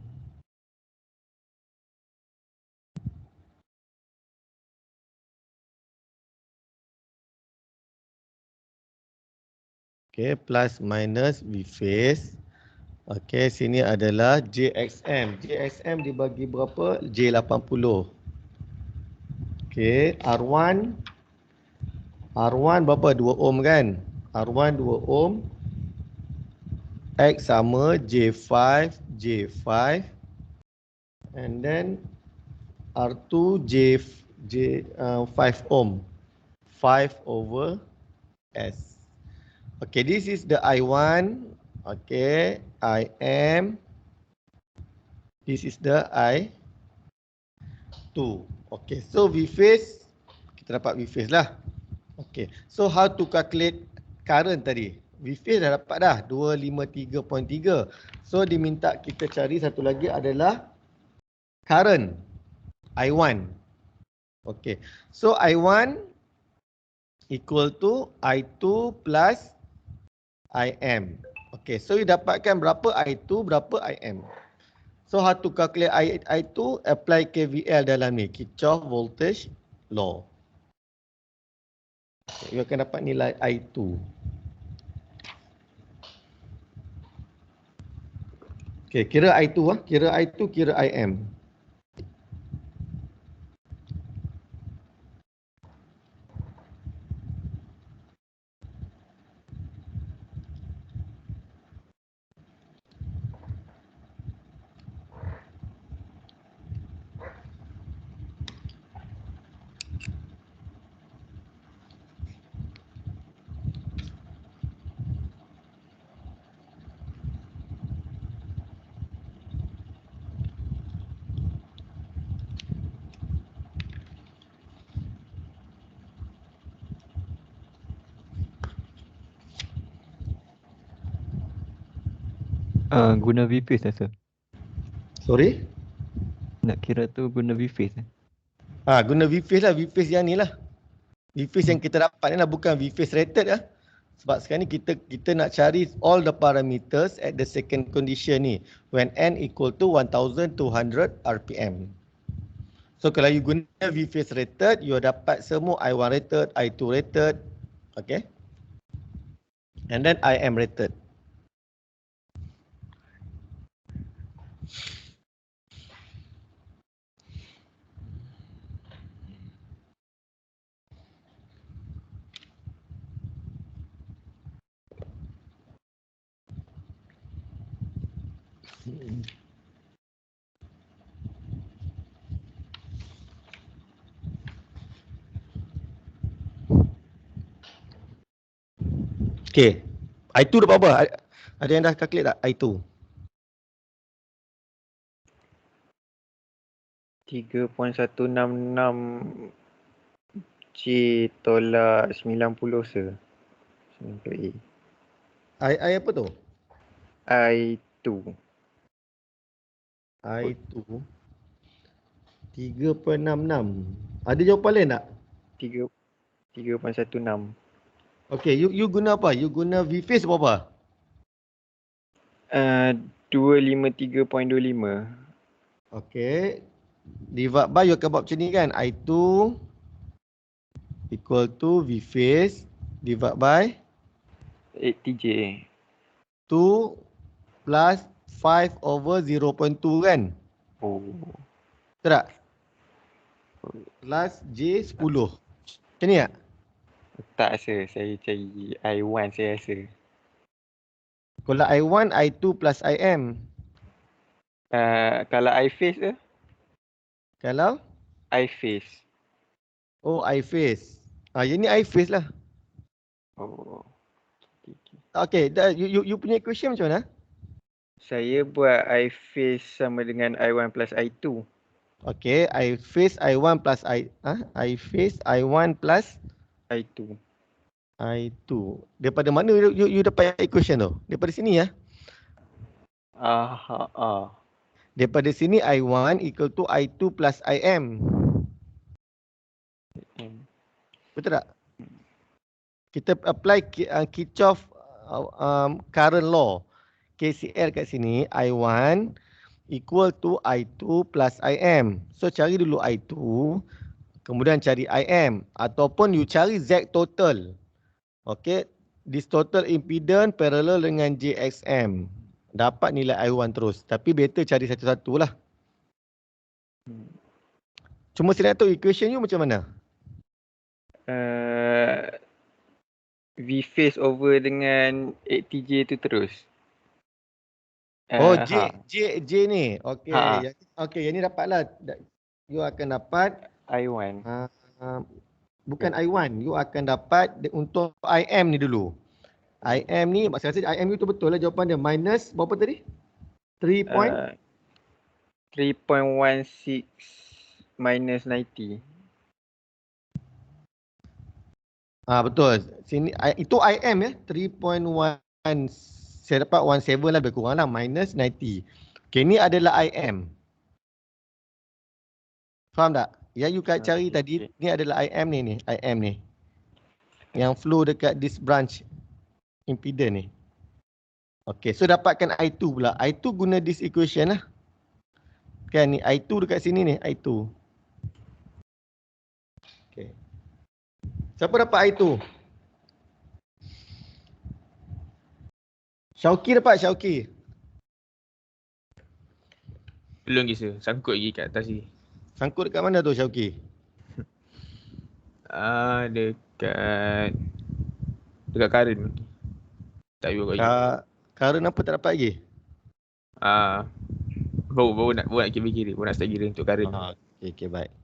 Okay, plus minus V face. Okay, sini adalah JXM. JXM dibagi berapa? J80. Okay, R1 berapa? 2 ohm kan? R1 2 ohm. X sama J5 and then R2 5 ohm. 5 over S. Okay, this is the I1. Okay, IM. This is the I2. Okay, so V phase, kita dapat V phase lah. Okay, so how to calculate current tadi? V phase dah dapat dah, 253.3. So diminta kita cari satu lagi adalah current, I1. Okay, so I1 equal to I2 plus IM. Okay, so you dapatkan berapa I2, berapa IM. So how to calculate I2, apply KVL dalam ni, Kirchhoff voltage law. Okay, you akan dapat nilai I2. Okay, kira I2 kira I2, kira IM. Guna V-phase sir. Sorry? Nak kira tu guna V-phase. Guna V-phase lah, V-phase yang ni lah. V-phase yang kita dapat ni lah, bukan V-phase rated lah. Sebab sekarang ni kita nak cari all the parameters at the second condition ni. When n equal to 1200 RPM. So kalau you guna V-phase rated, you dapat semua I1 rated, I2 rated. Okay. And then IM rated. Okay. I2 dapat apa? Ada yang dah calculate tak? I2. 3.166 J tolak 90 se. 90A. I apa tu? I2. I2. 3.66. Ada jawapan lain tak? 3.16. Okay, you guna apa? You guna V-phase apa? 253.25. Okay. Divide by, you akan buat macam ni kan? I2 equal to V-phase divide by 8TJ. 2 plus 5 over 0.2 kan? Oh. Betul tak? Plus J 10. Macam ni tak? Tak rasa. Saya cari I1 saya rasa. Kalau I1, I2 plus IM. Kalau I-phase tu? Kalau? I-phase. Oh, I-phase. Yang ni I-phase lah. Oh. Okay, you punya equation macam mana? Saya buat I-phase sama dengan I1 plus I2. Okay, I-phase I1 plus I-phase I1 plus I2. I2. Daripada mana you dapat equation tu? Daripada sini ya? Daripada sini I1 equal to I2 plus IM. Betul tak? Kita apply Kirchhoff current law. KCL kat sini I1 equal to I2 plus IM. So cari dulu I2, kemudian cari IM ataupun you cari Z total. Okay, this total impedance parallel dengan JXM. Dapat nilai I1 terus. Tapi better cari satu-satu lah. Cuma saya nak tahu equation you macam mana? V-phase over dengan 8TJ tu terus. J ni. Okay. Okay, yang ni dapatlah. You akan dapat I1. bukan I1. You akan dapat untuk IM ni dulu. IM ni, saya rasa IM itu betul lah jawapan dia. Minus berapa tadi? 3.16 minus 90. Betul. Sini itu IM ya. 3.1. Saya dapat 17 lah, lebih kurang lah. Minus 90. Okay, ni adalah IM. Faham tak? Yang you cari tadi, ni adalah IM ni. IM ni. Yang flow dekat this branch impedance ni. Okay, so dapatkan I2 pula. I2 guna this equation lah. Kan ni I2 dekat sini ni, I2. Okay. Siapa dapat I2? Syauqi dapat, Syauqi. Belum lagi sir, sangkut lagi kat atas ni. Sangkut dekat mana tu Syauqi? Dekat current. Tak tahu lagi. Current apa tak dapat lagi? Baru nak kira, baru nak start kira untuk current. Okay, baik.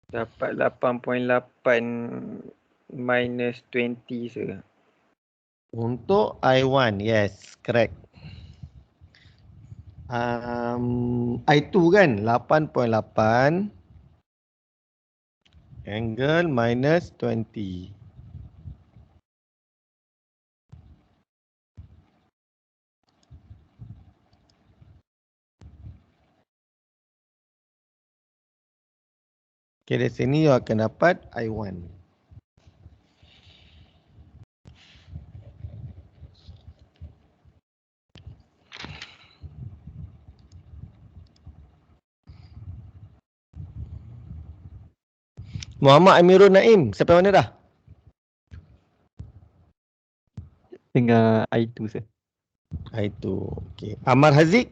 Dapat 8.8 minus 20 se. Untuk I1, yes, correct. I2 kan 8.8 angle minus 20. Okay, dari sini you akan dapat I1. Muhammad Amirul Naim, sampai mana dah? Tinggal I2 sir. I2. Okay. Amar Haziq.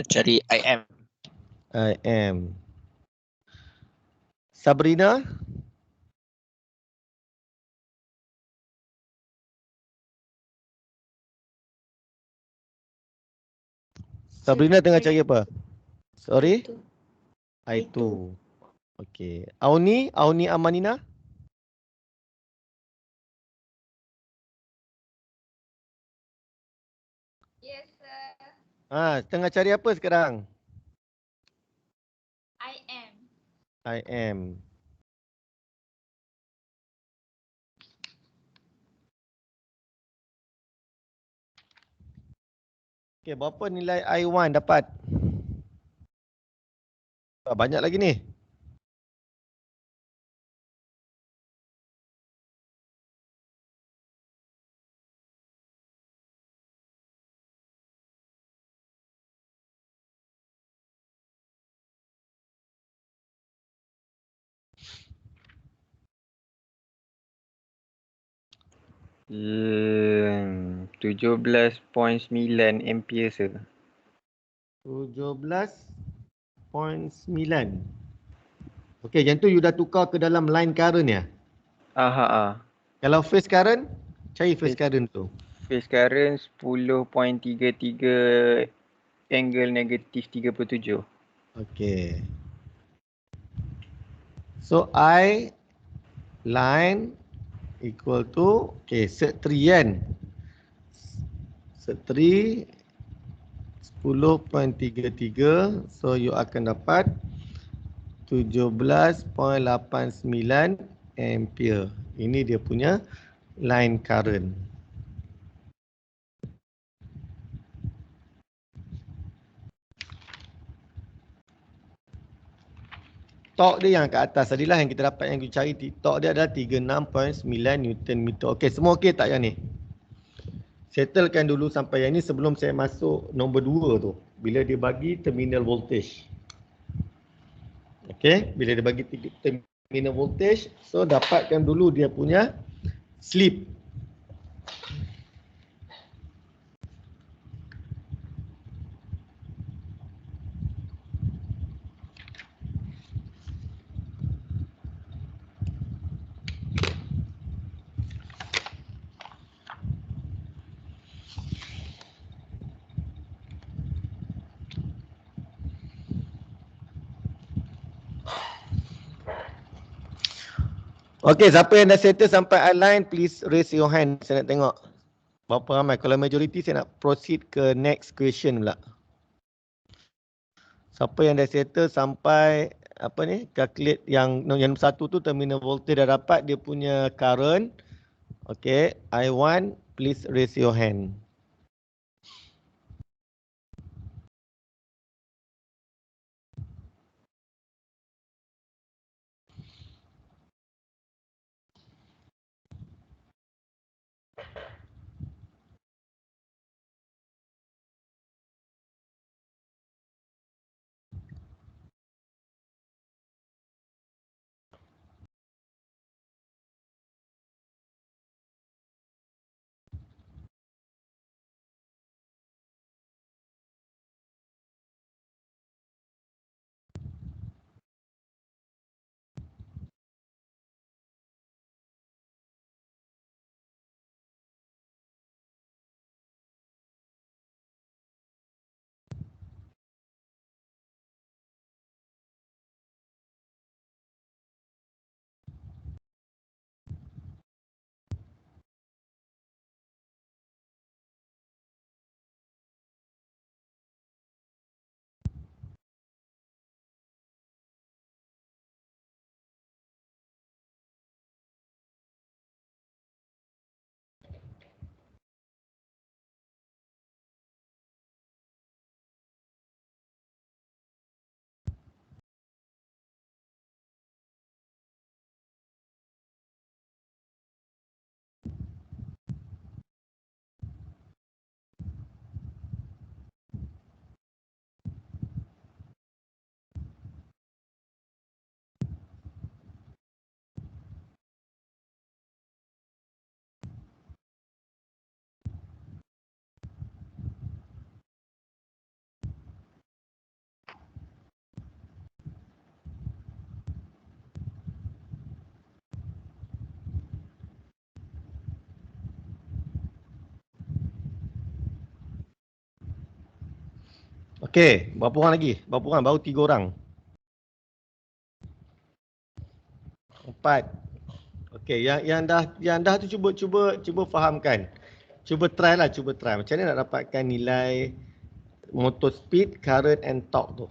Cari IM. IM. Sabrina. Sabrina tengah cari apa? Sorry? I2. Okay. Auni Amanina. Yes, sir. Tengah cari apa sekarang? IM. IM. Okay, berapa nilai I1 dapat? Banyak lagi ni. Yeah, 17.9 ampere sir. 17.9. Okay, yang tu you dah tukar ke dalam line current ya? Kalau phase current, cari phase current tu. Phase current 10.33 angle negatif 37. Okay. So I line equal to, okay, set 3 kan? Set 3 10.33, so you akan dapat 17.89 ampere. Ini dia punya line current. Torque dia yang kat atas tadilah yang kita dapat, yang kita cari torque dia adalah 36.9 Newton meter. Okey, semua okey tak yang ni? Settlekan dulu sampai yang ni sebelum saya masuk nombor 2 tu. Bila dia bagi terminal voltage. Okey, bila dia bagi terminal voltage, so dapatkan dulu dia punya slip. Okey, siapa yang dah settle sampai align, please raise your hand. Saya nak tengok berapa ramai. Kalau majority, saya nak proceed ke next question pula. Siapa yang dah settle sampai apa ni, calculate yang satu tu terminal voltage dah dapat dia punya current. Okey, I1, please raise your hand. Okey, berapa orang lagi? Berapa orang? Baru 3 orang. 4. Okey, yang dah tu cuba fahamkan. Cuba try. Macam mana nak dapatkan nilai motor speed, current and torque tu?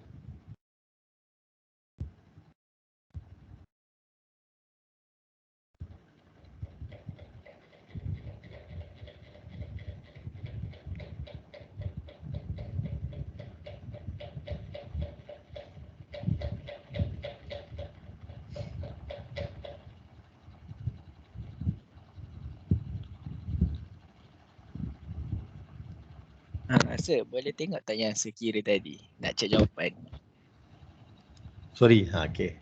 Sir, boleh tengok tak yang sekira tadi? Nak cek jawapan. Sorry, okey.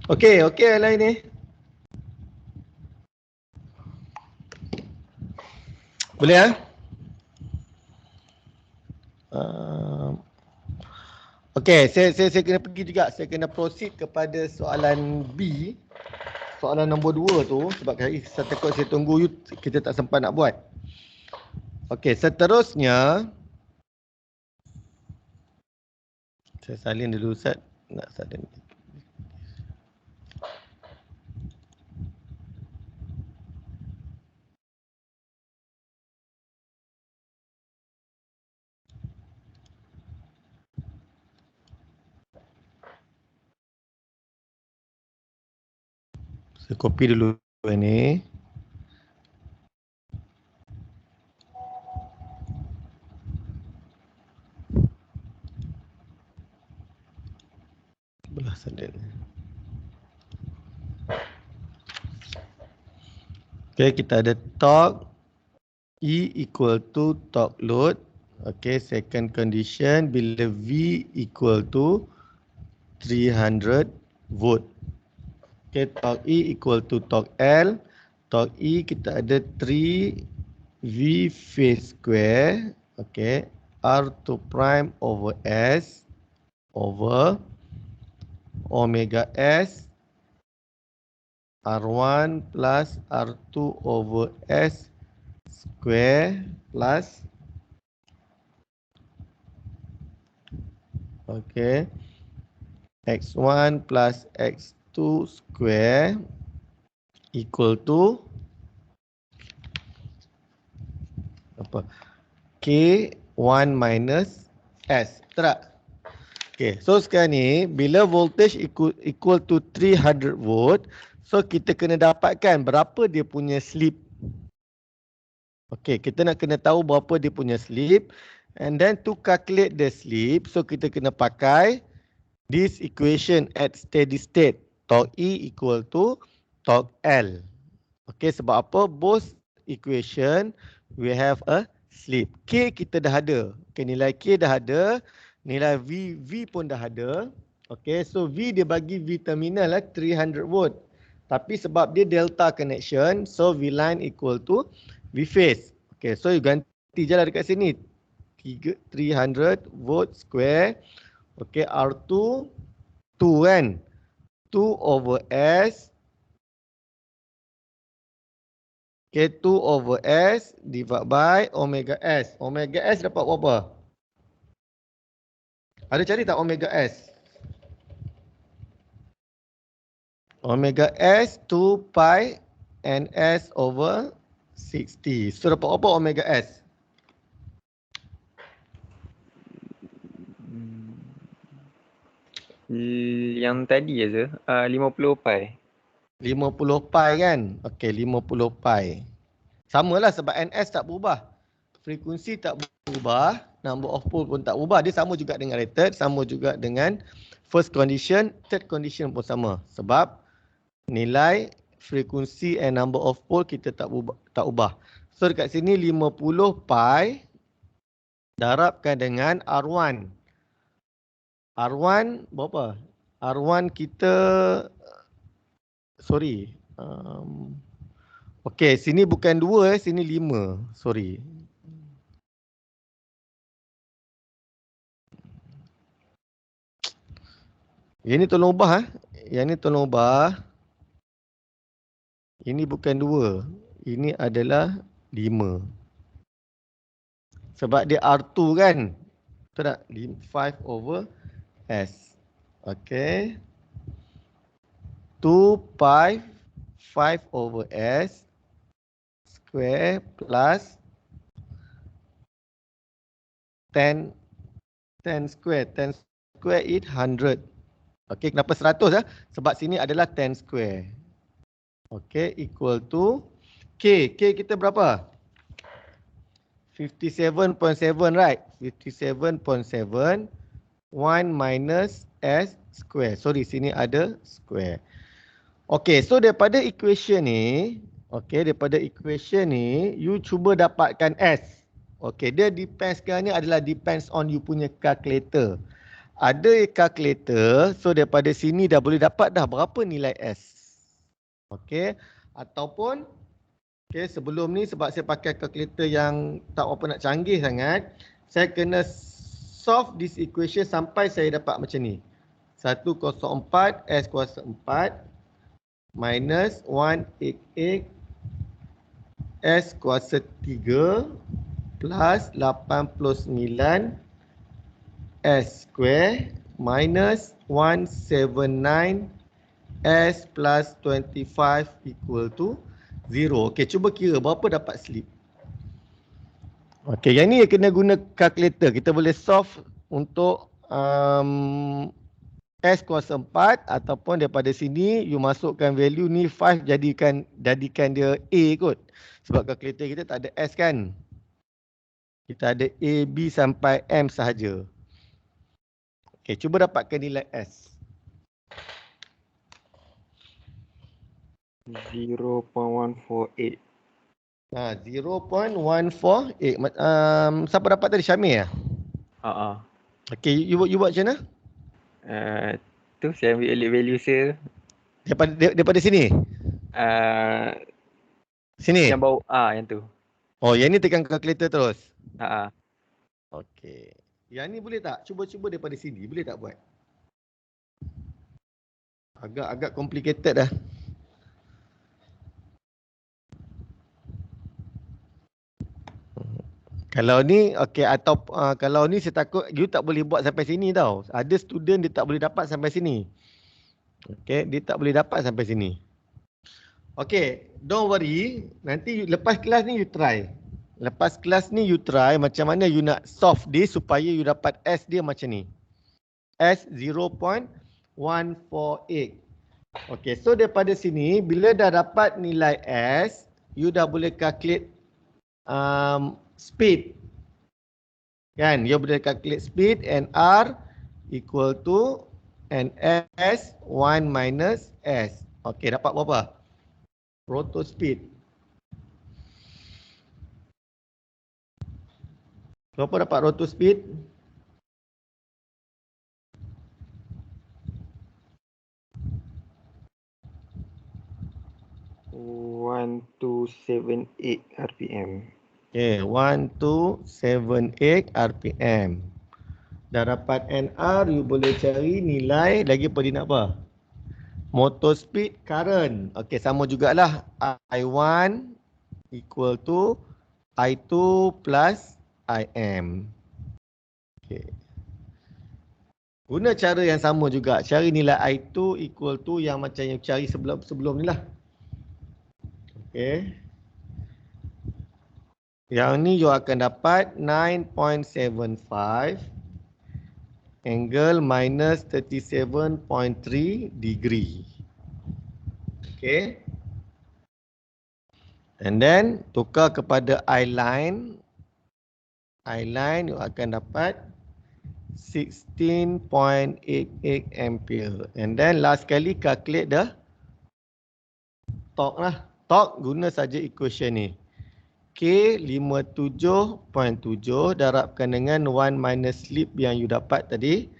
Okey lah ini. Boleh Okey, saya kena pergi juga. Saya kena proceed kepada soalan B. Soalan nombor 2 tu sebab saya takut saya tunggu you, kita tak sempat nak buat. Okey, seterusnya saya salin dulu Ustaz. Nak salin. Saya copy dulu ni. Belah salin. Okay, kita ada torque E equal to torque load. Okay, second condition bila V equal to 300 volt. Okay, torque E equal to torque L. Torque E kita ada 3 V phase square. Okay, R2 prime over S over omega S R1 plus R2 over S square plus X1 plus X2 square equal to apa? K1 minus S. Betul tak? Okay, so sekarang ni bila voltage equal to 300 volt, so kita kena dapatkan berapa dia punya slip. Okay, kita nak kena tahu berapa dia punya slip, and then to calculate the slip, so kita kena pakai this equation at steady state. Torque E equal to torque L. Okay, sebab apa? Both equation we have a slip. K kita dah ada. Okay, nilai K dah ada. Nilai V pun dah ada. Okay, so V dia bagi V terminal lah 300 volt. Tapi sebab dia delta connection, so V line equal to V phase. Okay, so you ganti je lah dekat sini. 300 volt square. Okay, R2, 2 kan. 2 over S. Okay, 2 over S divided by omega S. Omega S dapat berapa? Ada cari tak omega S? Omega S 2 pi NS over 60. So dapat apa omega S? Yang tadi je 50 pi. 50 pi kan? Okey, 50 pi. Samalah sebab NS tak berubah. Frekuensi tak berubah, number of pole pun tak berubah. Dia sama juga dengan rated, sama juga dengan first condition, third condition pun sama. Sebab nilai frekuensi and number of pole kita tak ubah. So dekat sini 50 pi darabkan dengan R1. R1 berapa? R1 kita sorry. Okey, sini bukan 2 sini 5. Sorry. Yang ni tolong ubah Yang ni tolong ubah. Ini bukan 2. Ini adalah 5. Sebab dia R2 kan? Betul tak? 5 over S. Okay. 2 pi 5 over S square plus 10 square. 10 square is 100. Okey, kenapa 100 Sebab sini adalah 10 square. Okey, equal to K. K kita berapa? 57.7 right? 57.7 1 minus S square. Sorry, sini ada square. Okey, so daripada equation ni, you cuba dapatkan S. Okey, dia depends sekarang ni adalah depends on you punya calculator. Ada calculator, so daripada sini dah boleh dapat dah berapa nilai S. Okey, ataupun sebelum ni sebab saya pakai calculator yang tak apa nak canggih sangat, saya kena solve this equation sampai saya dapat macam ni. 104 S kuasa 4 minus 188 S kuasa 3 plus 89 S square minus 179 S plus 25 equal to 0. Okey, cuba kira berapa dapat slip. Okey, yang ni kena guna calculator. Kita boleh solve untuk S kuasa 4 ataupun daripada sini you masukkan value ni 5 jadikan dia A kot. Sebab calculator kita tak ada S kan. Kita ada A, B sampai M sahaja. Okey, cuba dapatkan nilai S. 0.148. 0.148. Siapa dapat tadi? Syamil lah? Okey, you buat macam mana? Tu saya ambil value saya. Daripada sini? Sini? Yang bawah, yang tu. Oh, yang ni tekan calculator terus? Okey. Yang ni boleh tak? Cuba daripada sini. Boleh tak buat? Agak complicated dah. Kalau ni, atau kalau ni saya takut you tak boleh buat sampai sini tau. Ada student dia tak boleh dapat sampai sini. Okey, dia tak boleh dapat sampai sini. Okey, don't worry. Nanti lepas kelas ni you try. Lepas kelas ni you try macam mana you nak solve this supaya you dapat S dia macam ni. S 0.148. Okay, so daripada sini bila dah dapat nilai S, you dah boleh calculate speed. Kan, you boleh calculate speed and R equal to NS 1 minus S. Okay, dapat berapa? Rotor speed. Berapa dapat rotor speed? One, 278 RPM. Okay, 1278 RPM. Dah dapat NR, you boleh cari nilai lagi apa dia nak apa? Motor speed current. Okay, sama jugalah. I1 equal to I2 plus IM. Okay. Guna cara yang sama juga. Cari nilai I2 equal to yang macam yang cari sebelum ni lah. Okay. Yang ni you akan dapat 9.75 angle minus 37.3 degree. Okay. And then tukar kepada I-line. I-line you akan dapat 16.88 ampere. And then last kali calculate the torque lah. Torque guna saja equation ni. K 57.7 darabkan dengan 1 minus slip yang you dapat tadi.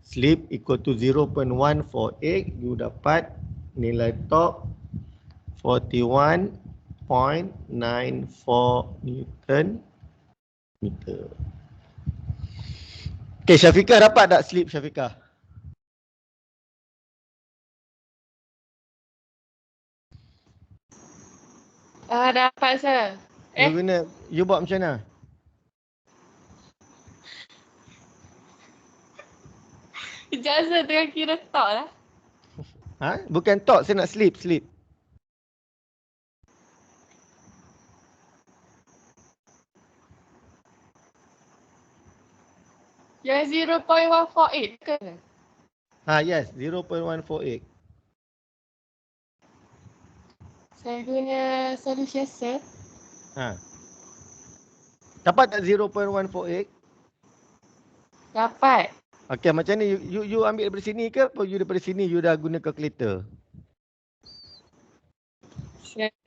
Slip equal to 0.148. You dapat nilai torque 41.94 Newton meter. Okay, Syafiqah dapat tak slip Syafiqah? Dapat sir. You buat macam mana? Sekejap sir, tengah kira tok lah. Ha? Bukan torque, saya nak slip. Yang 0.148 ke? Yes, 0.148. Saya guna solution set. Dapat tak 0.148? Dapat. Okay, macam ni you ambil daripada sini ke atau you daripada sini you dah guna calculator?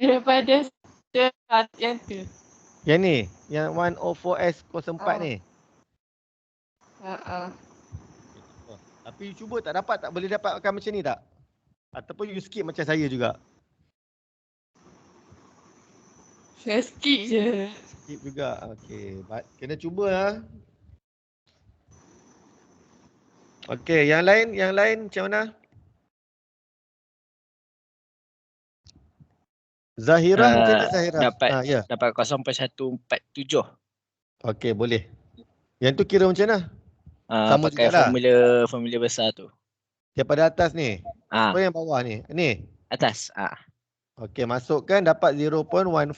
Daripada yang tu. Yang ni, yang 104S04 ni. Tapi you cuba tak dapat, tak boleh dapatkan macam ni tak? Ataupun you skip macam saya juga? Saya skip je. Skip juga. Okay, kena cuba lah. Okay, yang lain macam mana? Zahira macam mana Zahira? Dapat 0.147. Okay, boleh. Yang tu kira macam mana? Sama pakai jugalah. formula besar tu. Daripada atas ni? Apa yang bawah ni? Ni? Atas. Okay, masukkan dapat 0.147.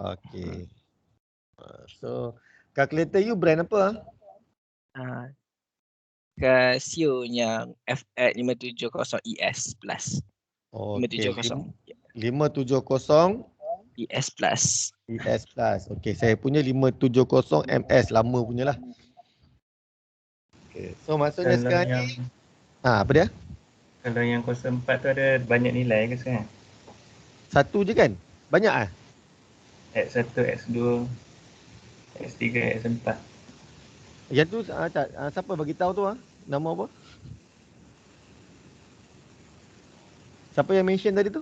Okay. So, calculator you brand apa? Casio yang F570ES Plus. Okay. 570. 570 ES Plus. ES Plus. Okay, saya punya 570 MS lama punya lah. Okay. So maksudnya sekarang ni apa dia? Kalau yang 04 tu ada banyak nilai ke sekarang? Satu je kan? Banyak ah? X1, X2, X3, X4. Yang tu siapa bagi tahu tu Nama apa? Siapa yang mention tadi tu?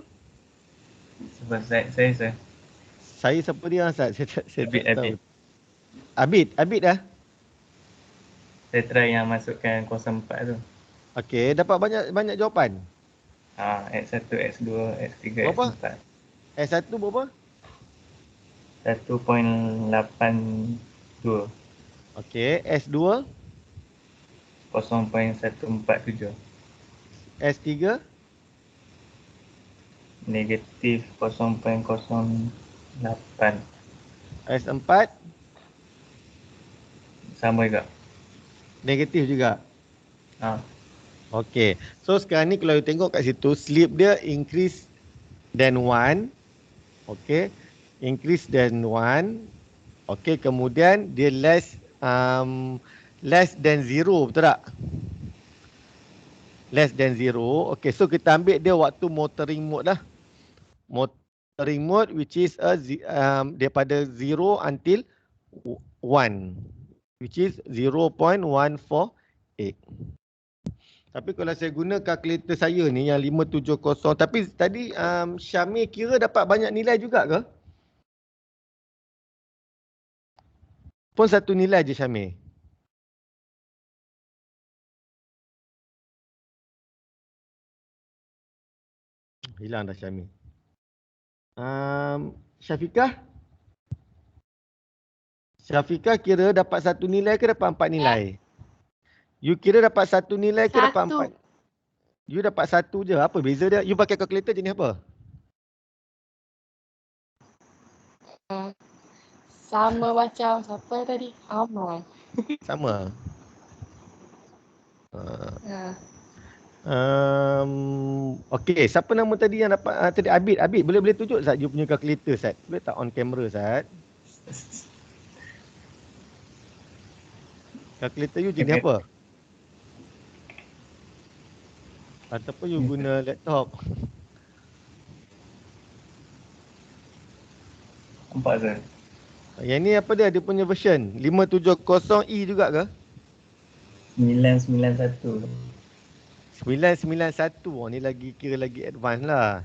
Sebab saya. Saya siapa dia Ustaz? Saya Abid. tak tahu. Abid dah? Saya try yang masukkan 04 tu. Okey, dapat banyak jawapan. X1, X2, X3, berapa? X4. X1 berapa? 1.82. Okey, S2? 0.147. S3? Negatif 0.08. S4? Sama juga. Negatif juga. Ah. Okay. So sekarang ni kalau you tengok kat situ, slip dia increase than 1. Okay. Increase than 1. Okay. Kemudian dia less than 0. Betul tak? Less than 0. Okay. So kita ambil dia waktu motoring mode lah. Motoring mode which is daripada 0 until 1. Which is 0.148. Tapi kalau saya guna kalkulator saya ni yang 570, tapi tadi Syamil kira dapat banyak nilai juga ke? Pun satu nilai je Syamil. Hilang dah Syamil. Syafiqah? Syafiqah kira dapat satu nilai ke dapat 4 nilai? You kira dapat satu nilai ke dapat 4? You dapat satu je. Apa beza dia? You pakai kalkulator jenis apa? Sama macam siapa tadi? Amal. Sama. Okay, siapa nama tadi yang dapat tadi? Abid boleh tunjuk Zat you punya kalkulator Zat? Boleh tak on camera Zat? Kalkulator you jenis apa? Ataupun you guna laptop? Nampak Zat? Yang ni apa dia? Dia punya version 570E juga ke? 991. 991. Oh, ni kira lagi advance lah.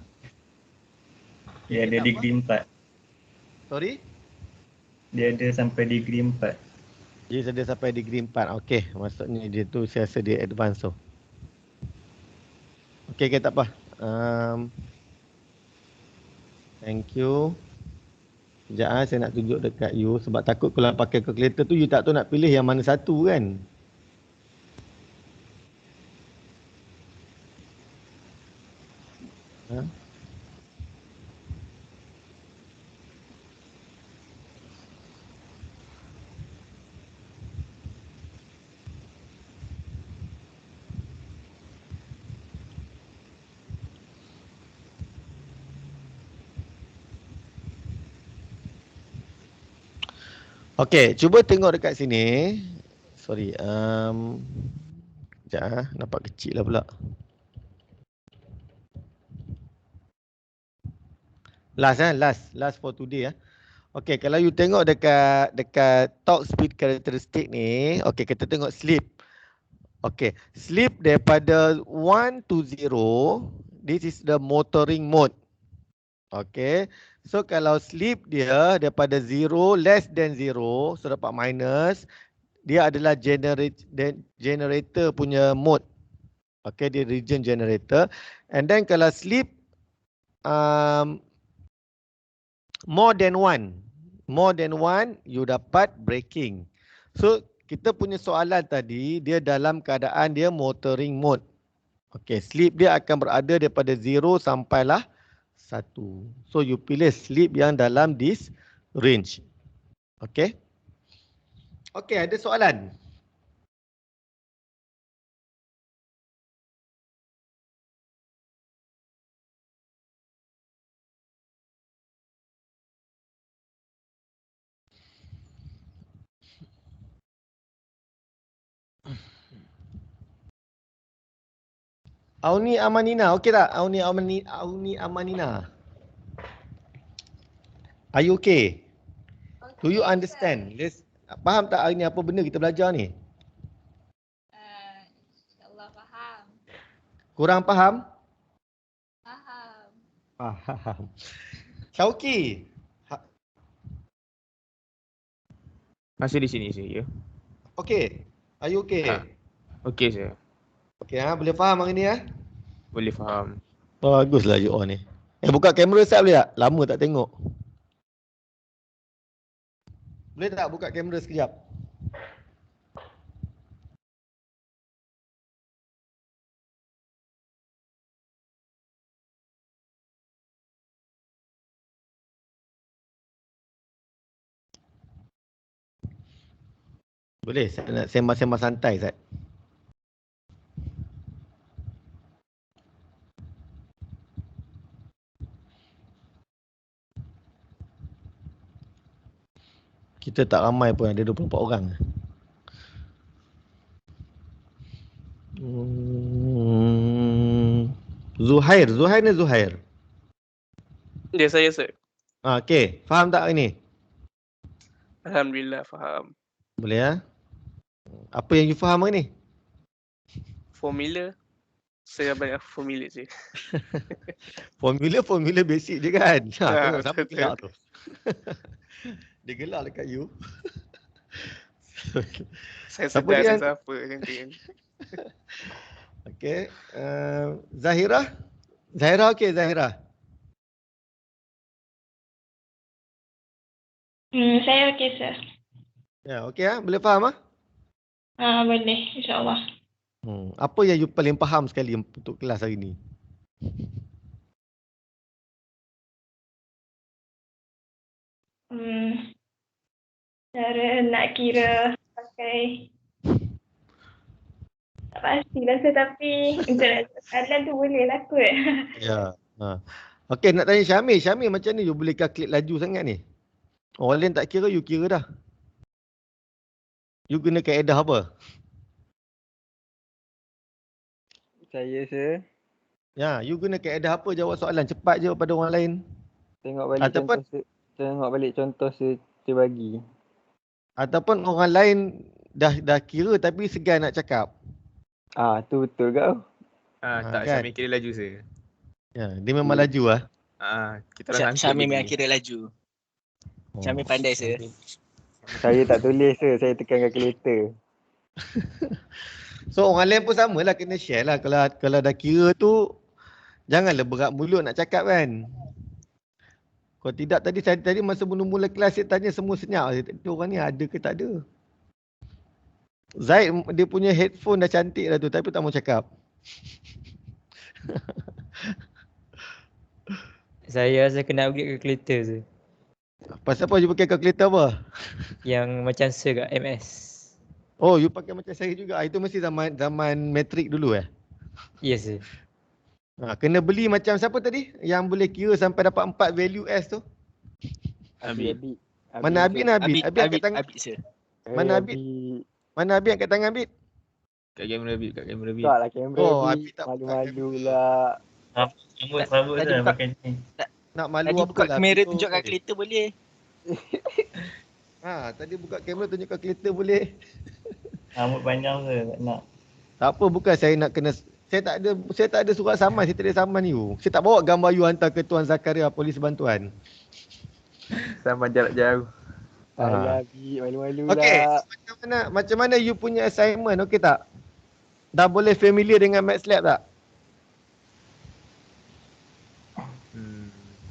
Dia ada degree 4. Sorry? Dia ada sampai degree 4. Dia ada sampai degree 4. Okey, maksudnya dia tu saya rasa dia advance tu. Okey, tak apa. Thank you. Sekejap saya nak tunjuk dekat you sebab takut kalau pakai kalkulator tu you tak tahu nak pilih yang mana satu kan. Okey, cuba tengok dekat sini. Sorry, sekejap nampak kecil lah pula. Last for today . Okey, kalau you tengok dekat torque speed characteristic ni, okey kita tengok slip. Okey, slip daripada 1 to 0, this is the motoring mode. Okey. So kalau slip dia daripada 0 less than 0, so dapat minus, dia adalah generator punya mode. Okey, dia region generator. And then kalau slip more than 1, you dapat braking. So kita punya soalan tadi dia dalam keadaan dia motoring mode. Okey, slip dia akan berada daripada 0 sampailah 1. So you pilih slip yang dalam this range. Okey. Okey, ada soalan? Auni Amanina, okey tak? Auni Amanina. Are you okay? Do you understand? Faham tak hari ni apa benda kita belajar ni? InsyaAllah faham. Kurang faham? Faham. Faham. Syauki. Masih di sini saya. Okay. Are you okay? Okey saya. Okay, boleh faham hari ni Boleh faham. Baguslah you all ni. Buka kamera saya boleh tak? Lama tak tengok. Boleh tak buka kamera sekejap? Boleh, saya nak sembang-sembang santai, Zat. Kita tak ramai pun, ada 24 orang. Zuhair ni Zuhair? Ya, saya, sir. Okey, faham tak ini? Alhamdulillah, faham. Boleh ya? Apa yang you faham hari ni? Formula. Saya banyak formula je. Formula basic je kan? Tengok siapa betul. gelak tu. Dia gelak dekat you. Saya Siapa sedar dia? saya siapa macam tu kan. Okey, Zahira? Zahira okey, Zahira? Saya okey, sir. Ya, okey boleh faham Boleh, insyaAllah. Apa yang you paling faham sekali untuk kelas hari ni? Cara nak kira pakai tak pastilah, sir, tapi untuk soalan tu boleh lah kot. Ya. Okey, nak tanya Syamil. Syamil, macam ni you boleh calculate laju sangat ni? Orang lain tak kira, you kira dah. You guna kaedah apa? Saya, sir. Ya, you guna kaedah apa jawab soalan? Cepat je pada orang lain. Tengok balik contoh saya bagi. Ataupun orang lain dah kira tapi segan nak cakap. Tu betul kau. Tak, kan? Syamil kira laju saya. Ya, dia memang laju Kita orang sangkut Syamil lagi. memang kira laju. Syamil pandai, sir. Saya tak tulis, sir. Saya tekan kalkulator. So orang lain pun sama lah, kena share lah. Kalau dah kira tu, janganlah berat mulut nak cakap kan. Kalau tidak tadi masa mula-mula kelas saya tanya semua senyap. Orang ni ada ke tak ada? Zaid dia punya headphone dah cantik dah tu tapi tak mau cakap. Saya kena upgrade calculator tu. Pasal apa you pakai calculator apa? Yang macam sir kat MS. Oh, you pakai macam saya juga. Itu mesti zaman matrik dulu Yes, sir. Kena beli macam siapa tadi? Yang boleh kira sampai dapat 4 value S tu? Abid. Mana Abid? Abid angkat tangan. Abid, sir. Mana Abid? Mana Abid angkat tangan Abid? Kat kamera Abid, Tak lah kamera. Abid tak malu-malu lah. Rambut tu pakai ni. Nak malu Tadi apa buka lah, kamera betul. tunjuk kalkulator boleh. Tadi buka kamera tunjuk kalkulator boleh. Rambut panjang ke tak nak. Tak apa, bukan saya nak kena, saya tak ada surat saman, saya tak ada saman you. Saya tak bawa gambar you hantar ke Tuan Zakaria Polis Bantuan. Sama jarak jauh. Alah, Abid, malu-malu Okey, lah. macam mana you punya assignment, okey tak? Dah boleh familiar dengan MathLab tak?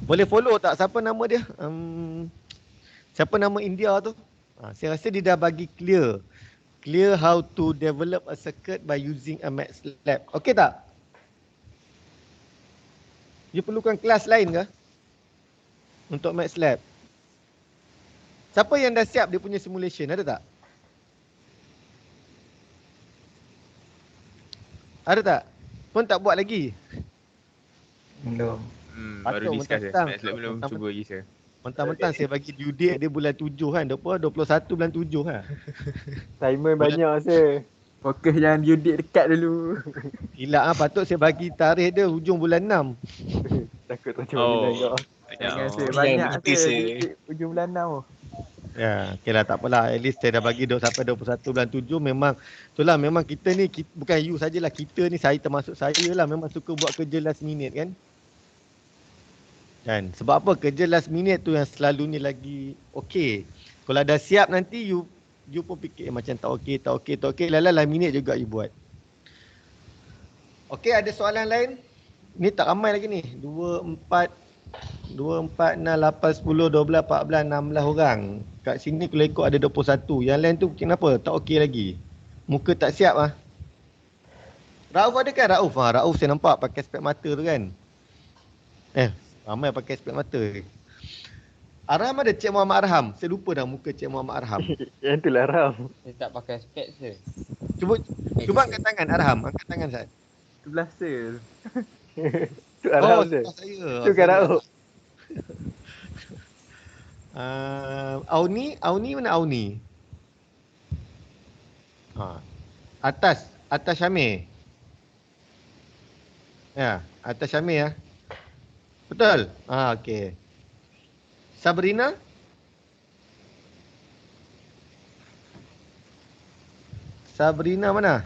Boleh follow tak? Siapa nama dia? Siapa nama India tu? Saya rasa dia dah bagi clear how to develop a circuit by using a MathLab. Okey tak? You perlukan kelas lain ke? Untuk MathLab. Siapa yang dah siap dia punya simulation? Ada tak? Ada tak? Pun tak buat lagi? Belum. Baru discuss MathLab belum cuba lagi saya. Mentang-mentang saya bagi due date dia bulan 7 kan. 21 bulan 7 kan. Simon banyak, sir. Fokus jangan due date dekat dulu. Gila patut saya bagi tarikh dia hujung bulan 6. Takut macam mana kau. Jangan, sir. Banyak, sir. Hujung bulan 6. Ya, okeylah tak apalah. At least saya dah bagi sampai 21 bulan 7. Memang kita ni, bukan you sajalah, kita ni, saya termasuk saya lah, memang suka buat kerja last minute kan. Kan? Sebab apa? Kerja last minute tu yang selalu ni lagi okey. Kalau dah siap nanti you pun fikir macam tak okey. Last minute juga you buat. Okey, ada soalan lain? Ni tak ramai lagi ni. 2, 4, 6, 8, 10, 12, 14, 16 orang. Kat sini kalau ikut ada 21. Yang lain tu kenapa? Tak okey lagi. Muka tak siap Rauf ada kan? Rauf saya nampak pakai spek mata tu kan. Ramai pakai spek mata. Arham ada Cik Muhammad Arham. Saya lupa dah muka Cik Muhammad Arham. Yang itulah Ram. Saya tak pakai spek je. Cuba angkat tangan Arham. Angkat tangan Zat. Sebelah saya. Tu Oh, Arham je. sebelah saya. Tu kan Rauk. Auni mana Auni? Atas Syamir. Ya, atas Syamir ya. Betul? Okey. Sabrina? Sabrina mana?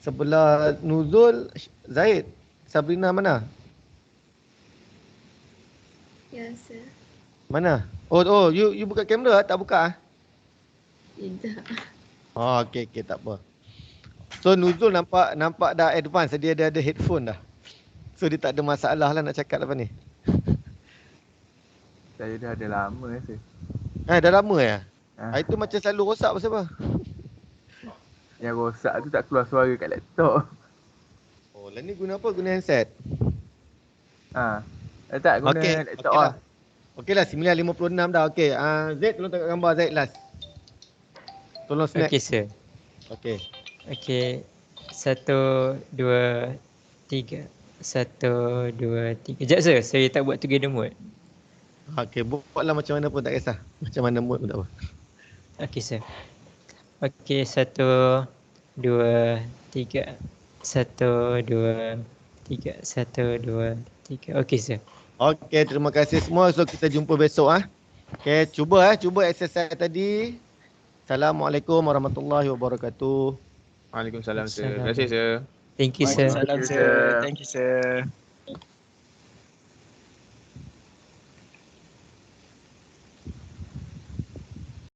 Sebelah Nuzul Zaid. Sabrina mana? Ya, sir. Mana? Oh, you buka kamera tak buka? Tidak. Okey, tak apa. So Nuzul nampak dah advance, dia ada headphone dah. So dia tak ada masalah lah nak cakap lepas ni. Saya dah ada lama sir. Dah lama ya? Itu macam selalu rosak pasal apa? Yang rosak tu tak keluar suara kat laptop. Oh, lah ni guna apa? Guna handset? Tak guna laptop lah. Okey lah, 9.56 dah. Okey, Zaid tolong tengok gambar Zaid last. Tolong snap. Okey sir. Okey. Okey. 1, 2, 3. 1, 2, 3. Sekejap sir, saya tak buat together mode. Okey, buatlah macam mana pun tak kisah. Macam mana mode pun tak apa. Okey sir. Okey, 1, 2, 3. 1, 2, 3. 1, 2, 3. Okey sir. Okey, terima kasih semua. So kita jumpa besok Okey, cuba exercise tadi. Assalamualaikum warahmatullahi wabarakatuh. Waalaikumsalam sir. Terima kasih sir. Thank you sir. Salam sir. Thank you sir.